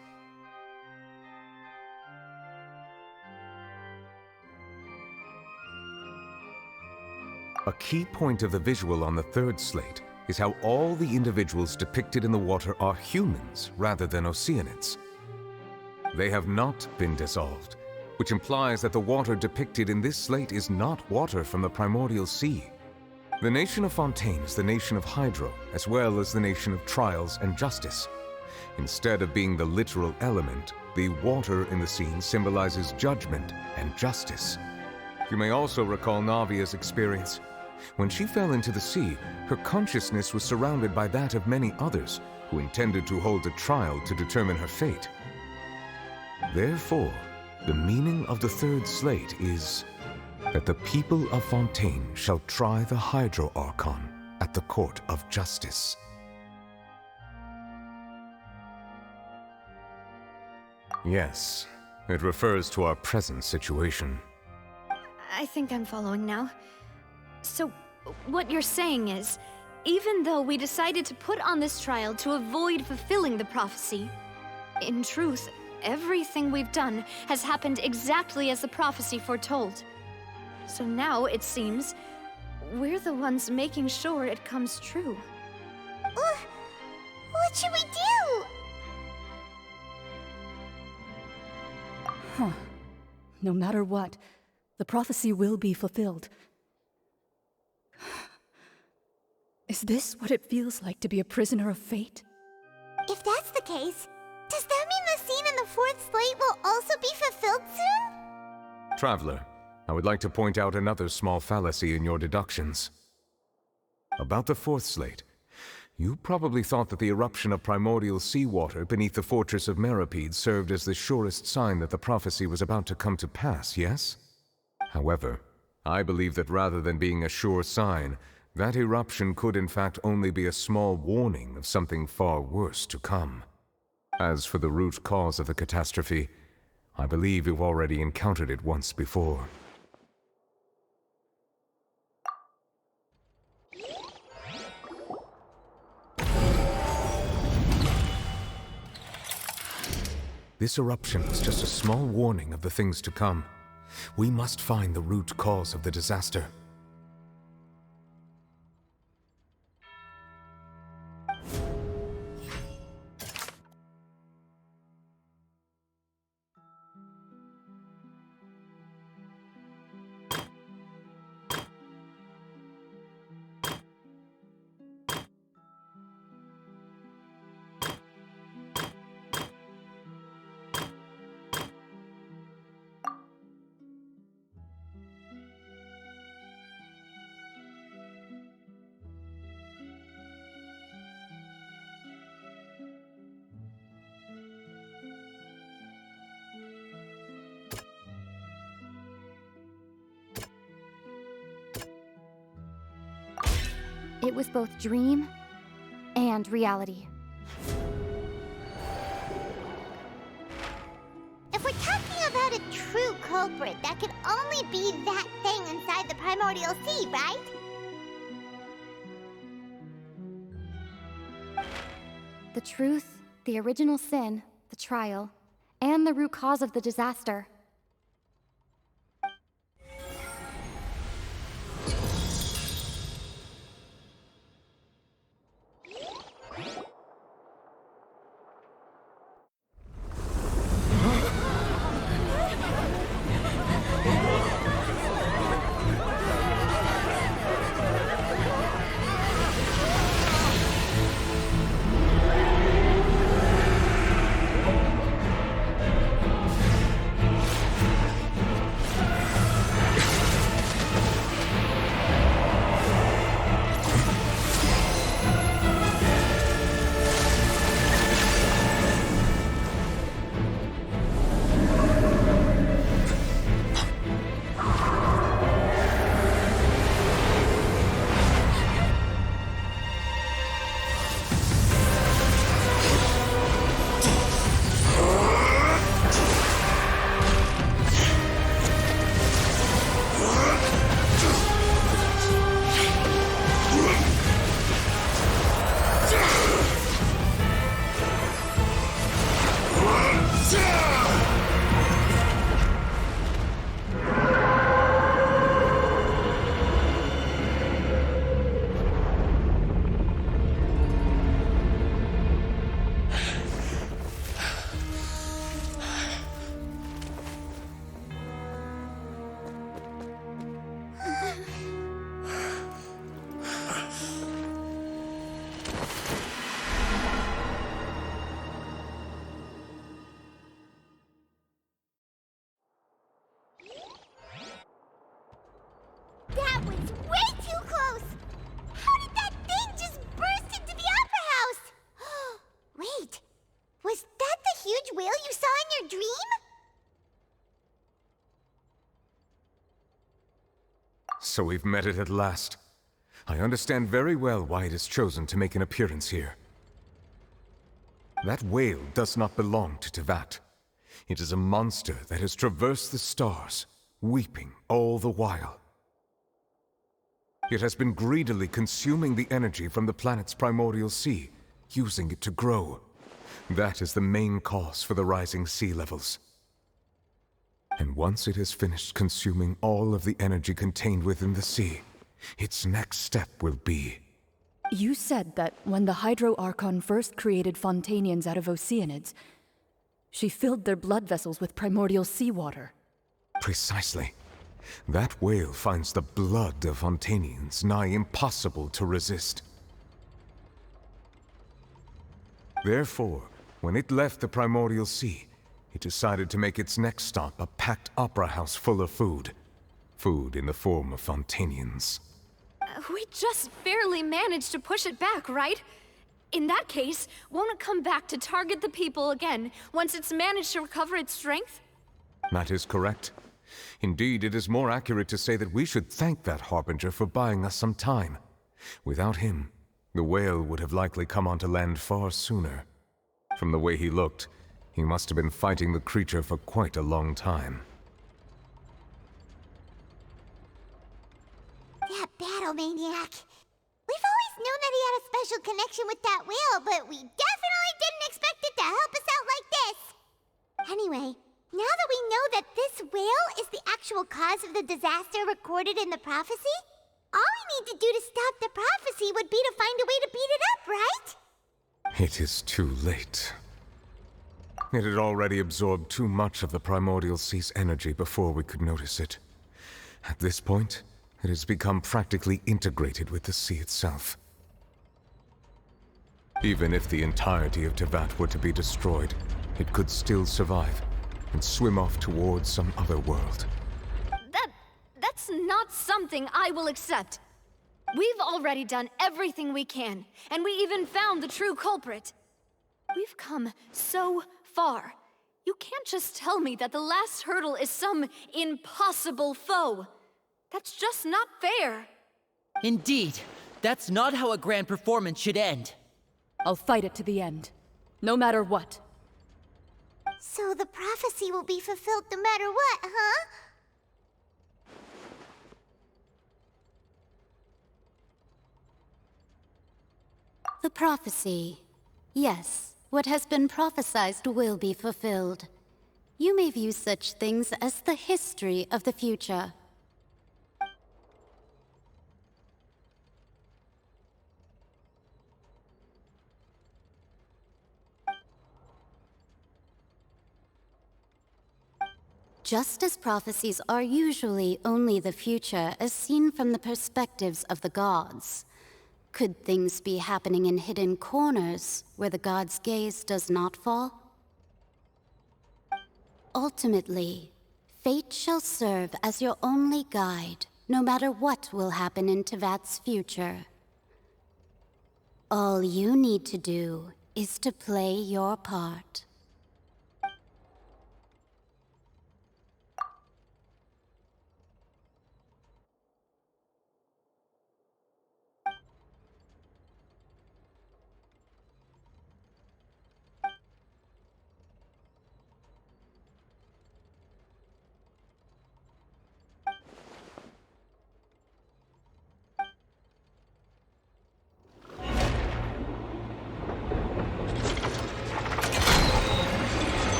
A key point of the visual on the third slate is how all the individuals depicted in the water are humans rather than Oceanids. They have not been dissolved, which implies that the water depicted in this slate is not water from the primordial sea. The nation of Fontaine is the nation of Hydro, as well as the nation of trials and justice. Instead of being the literal element, the water in the scene symbolizes judgment and justice. You may also recall Navia's experience. When she fell into the sea, her consciousness was surrounded by that of many others who intended to hold a trial to determine her fate. Therefore, the meaning of the third slate is that the people of Fontaine shall try the Hydro Archon at the court of justice. Yes, it refers to our present situation. I think I'm following now. So, what you're saying is, even though we decided to put on this trial to avoid fulfilling the prophecy, in truth, everything we've done has happened exactly as the prophecy foretold. So now, it seems, we're the ones making sure it comes true. What should we do? Huh. No matter what, the prophecy will be fulfilled. Is this what it feels like to be a prisoner of fate? If that's the case, does that mean the scene in the fourth slate will also be fulfilled soon? Traveler, I would like to point out another small fallacy in your deductions. About the fourth slate, you probably thought that the eruption of primordial seawater beneath the fortress of Meripede served as the surest sign that the prophecy was about to come to pass, yes? However, I believe that rather than being a sure sign, that eruption could in fact only be a small warning of something far worse to come. As for the root cause of the catastrophe, I believe you've already encountered it once before. This eruption was just a small warning of the things to come. We must find the root cause of the disaster. It was both dream and reality. If we're talking about a true culprit, that could only be that thing inside the primordial sea, right? The truth, the original sin, the trial, and the root cause of the disaster. That was way too close! How did that thing just burst into the Opera House? Wait, was that the huge whale you saw in your dream? So we've met it at last. I understand very well why it has chosen to make an appearance here. That whale does not belong to Tevat. It is a monster that has traversed the stars, weeping all the while. It has been greedily consuming the energy from the planet's primordial sea, using it to grow. That is the main cause for the rising sea levels. And once it has finished consuming all of the energy contained within the sea, its next step will be... You said that when the Hydro Archon first created Fontainians out of Oceanids, she filled their blood vessels with primordial seawater. Precisely. That whale finds the blood of Fontainians nigh impossible to resist. Therefore, when it left the primordial sea, it decided to make its next stop a packed opera house full of food. Food in the form of Fontainians. We just barely managed to push it back, right? In that case, won't it come back to target the people again once it's managed to recover its strength? That is correct. Indeed, it is more accurate to say that we should thank that Harbinger for buying us some time. Without him, the whale would have likely come onto land far sooner. From the way he looked, he must have been fighting the creature for quite a long time. That battle maniac. We've always known that he had a special connection with that whale, but we definitely didn't expect it to help us out like this. Anyway, now that we know that this whale is the actual cause of the disaster recorded in the prophecy, all we need to do to stop the prophecy would be to find a way to beat it up, right? It is too late. It had already absorbed too much of the primordial sea's energy before we could notice it. At this point, it has become practically integrated with the sea itself. Even if the entirety of Tevat were to be destroyed, it could still survive and swim off towards some other world. That's not something I will accept. We've already done everything we can, and we even found the true culprit. We've come so far. You can't just tell me that the last hurdle is some impossible foe. That's just not fair. Indeed, that's not how a grand performance should end. I'll fight it to the end, no matter what. So the prophecy will be fulfilled no matter what, huh? The prophecy. Yes, what has been prophesied will be fulfilled. You may view such things as the history of the future. Just as prophecies are usually only the future as seen from the perspectives of the gods, could things be happening in hidden corners where the gods' gaze does not fall? Ultimately, fate shall serve as your only guide, no matter what will happen in Tevat's future. All you need to do is to play your part.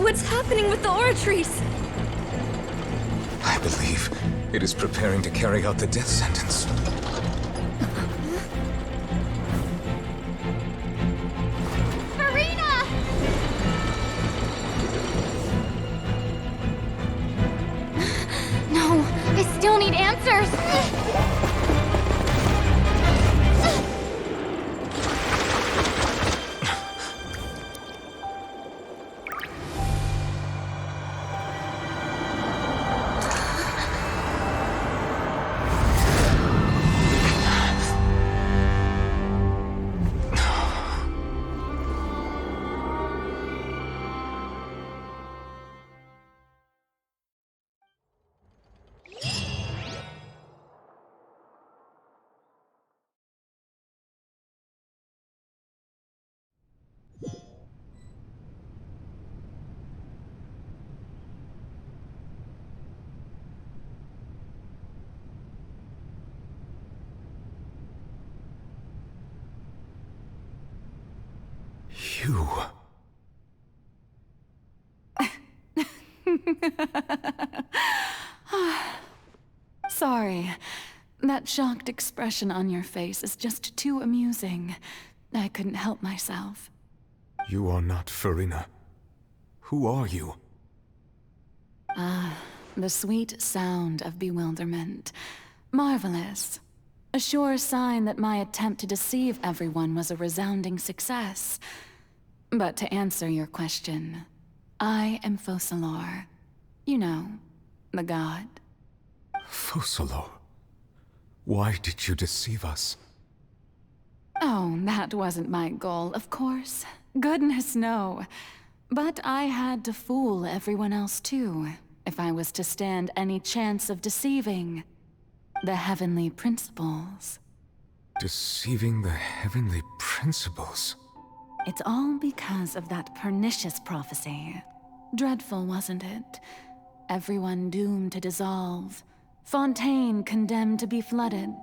What's happening with the oratories? I believe it is preparing to carry out the death sentence. Farina! No, I still need answers! You... Sorry. That shocked expression on your face is just too amusing. I couldn't help myself. You are not Farina. Who are you? The sweet sound of bewilderment. Marvelous. A sure sign that my attempt to deceive everyone was a resounding success. But to answer your question, I am Focalor. You know, the god. Focalor? Why did you deceive us? Oh, that wasn't my goal, of course. Goodness, no. But I had to fool everyone else too, if I was to stand any chance of deceiving the heavenly principles. Deceiving the heavenly principles? It's all because of that pernicious prophecy. Dreadful, wasn't it? Everyone doomed to dissolve. Fontaine condemned to be flooded.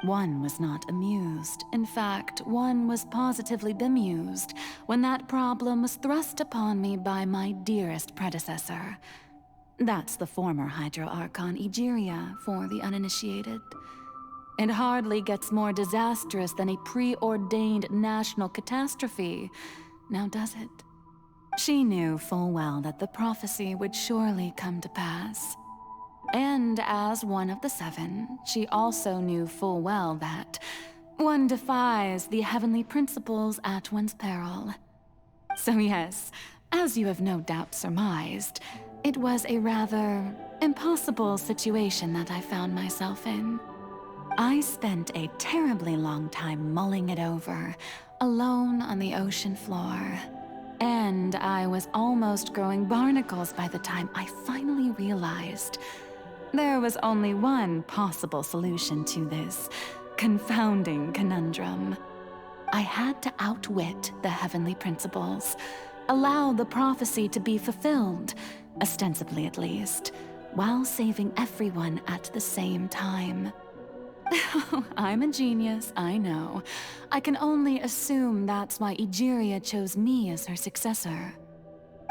One was not amused. In fact, one was positively bemused when that problem was thrust upon me by my dearest predecessor. That's the former Hydro Archon Egeria, for the uninitiated. It hardly gets more disastrous than a preordained national catastrophe, now does it? She knew full well that the prophecy would surely come to pass. And as one of the seven, she also knew full well that one defies the heavenly principles at one's peril. So yes, as you have no doubt surmised, it was a rather impossible situation that I found myself in. I spent a terribly long time mulling it over, alone on the ocean floor. And I was almost growing barnacles by the time I finally realized there was only one possible solution to this confounding conundrum. I had to outwit the heavenly principles, allow the prophecy to be fulfilled, ostensibly at least, while saving everyone at the same time. I'm a genius, I know. I can only assume that's why Egeria chose me as her successor.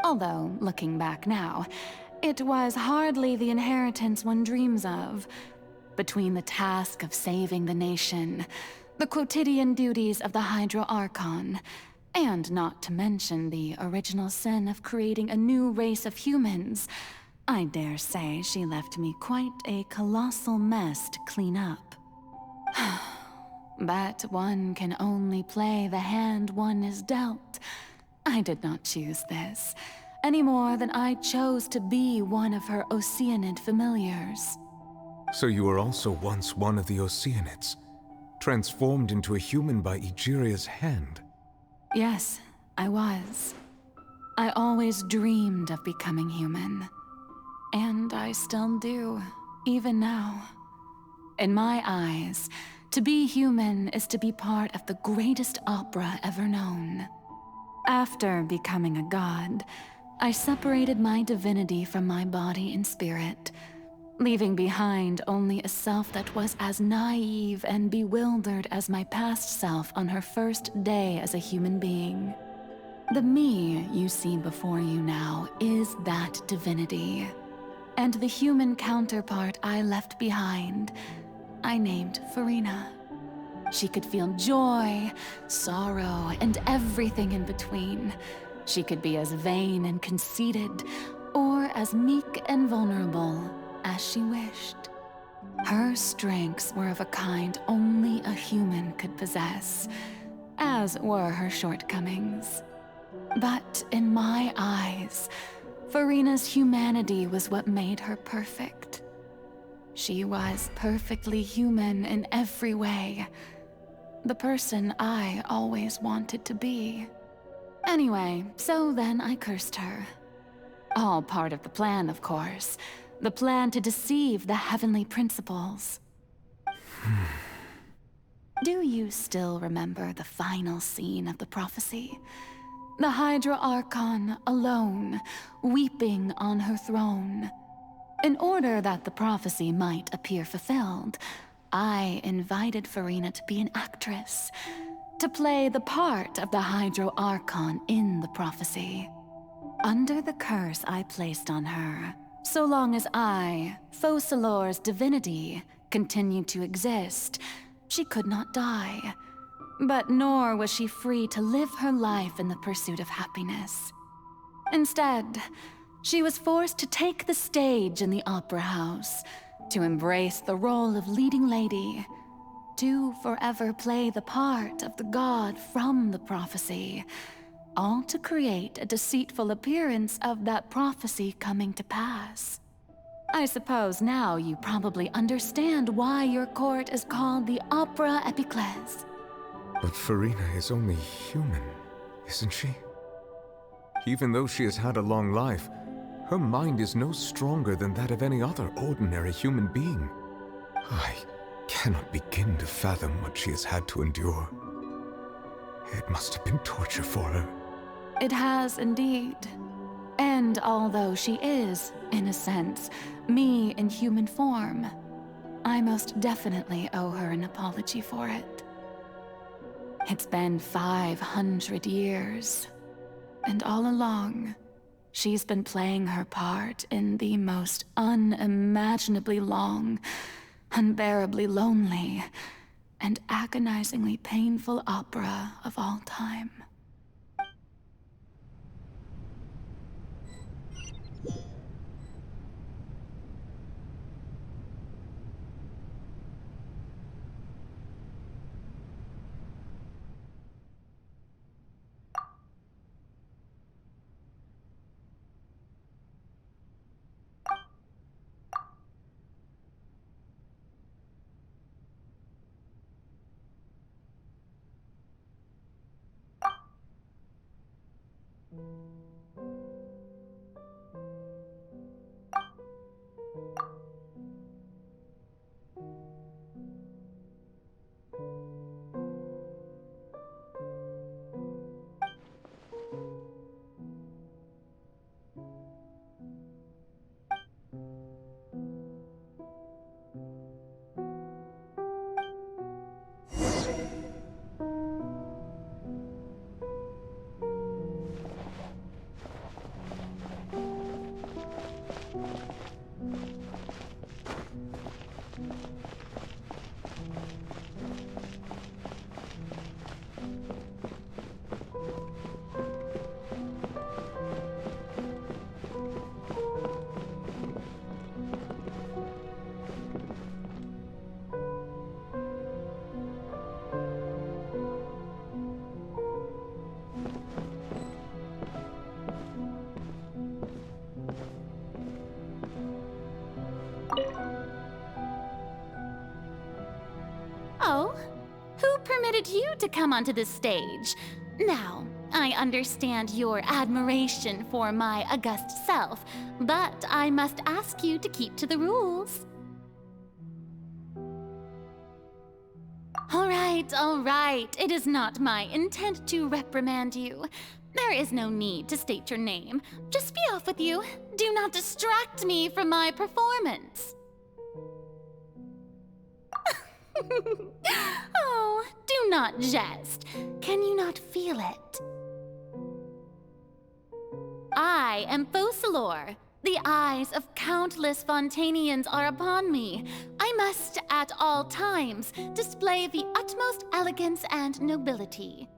Although, looking back now, it was hardly the inheritance one dreams of. Between the task of saving the nation, the quotidian duties of the Hydro Archon, and not to mention the original sin of creating a new race of humans, I dare say she left me quite a colossal mess to clean up. But one can only play the hand one is dealt. I did not choose this, any more than I chose to be one of her Oceanid familiars. So you were also once one of the Oceanids, transformed into a human by Egeria's hand? Yes, I was. I always dreamed of becoming human. And I still do, even now. In my eyes, to be human is to be part of the greatest opera ever known. After becoming a god, I separated my divinity from my body and spirit, leaving behind only a self that was as naive and bewildered as my past self on her first day as a human being. The me you see before you now is that divinity. And the human counterpart I left behind, I named Farina. She could feel joy, sorrow, and everything in between. She could be as vain and conceited, or as meek and vulnerable as she wished. Her strengths were of a kind only a human could possess, as were her shortcomings. But in my eyes, Farina's humanity was what made her perfect. She was perfectly human in every way. The person I always wanted to be. Anyway, so then I cursed her. All part of the plan, of course. The plan to deceive the heavenly principles. Do you still remember the final scene of the prophecy? The Hydra Archon, alone, weeping on her throne. In order that the prophecy might appear fulfilled, I invited Farina to be an actress. to play the part of the Hydro Archon in the prophecy. Under the curse I placed on her, so long as I, Focalor's divinity, continued to exist, she could not die. But nor was she free to live her life in the pursuit of happiness. Instead, she was forced to take the stage in the Opera House, to embrace the role of leading lady, to forever play the part of the god from the prophecy, all to create a deceitful appearance of that prophecy coming to pass. I suppose now you probably understand why your court is called the Opera Epiclese. But Farina is only human, isn't she? Even though she has had a long life, her mind is no stronger than that of any other ordinary human being. I cannot begin to fathom what she has had to endure. It must have been torture for her. It has indeed. And although she is, in a sense, me in human form, I most definitely owe her an apology for it. It's been 500 years, and all along, she's been playing her part in the most unimaginably long, unbearably lonely, and agonizingly painful opera of all time. Oh, who permitted you to come onto this stage? Now, I understand your admiration for my august self, but I must ask you to keep to the rules. All right. It is not my intent to reprimand you. There is no need to state your name. Just be off with you. Do not distract me from my performance. Oh, do not jest. Can you not feel it? I am Focalor. The eyes of countless Fontainians are upon me. I must, at all times, display the utmost elegance and nobility.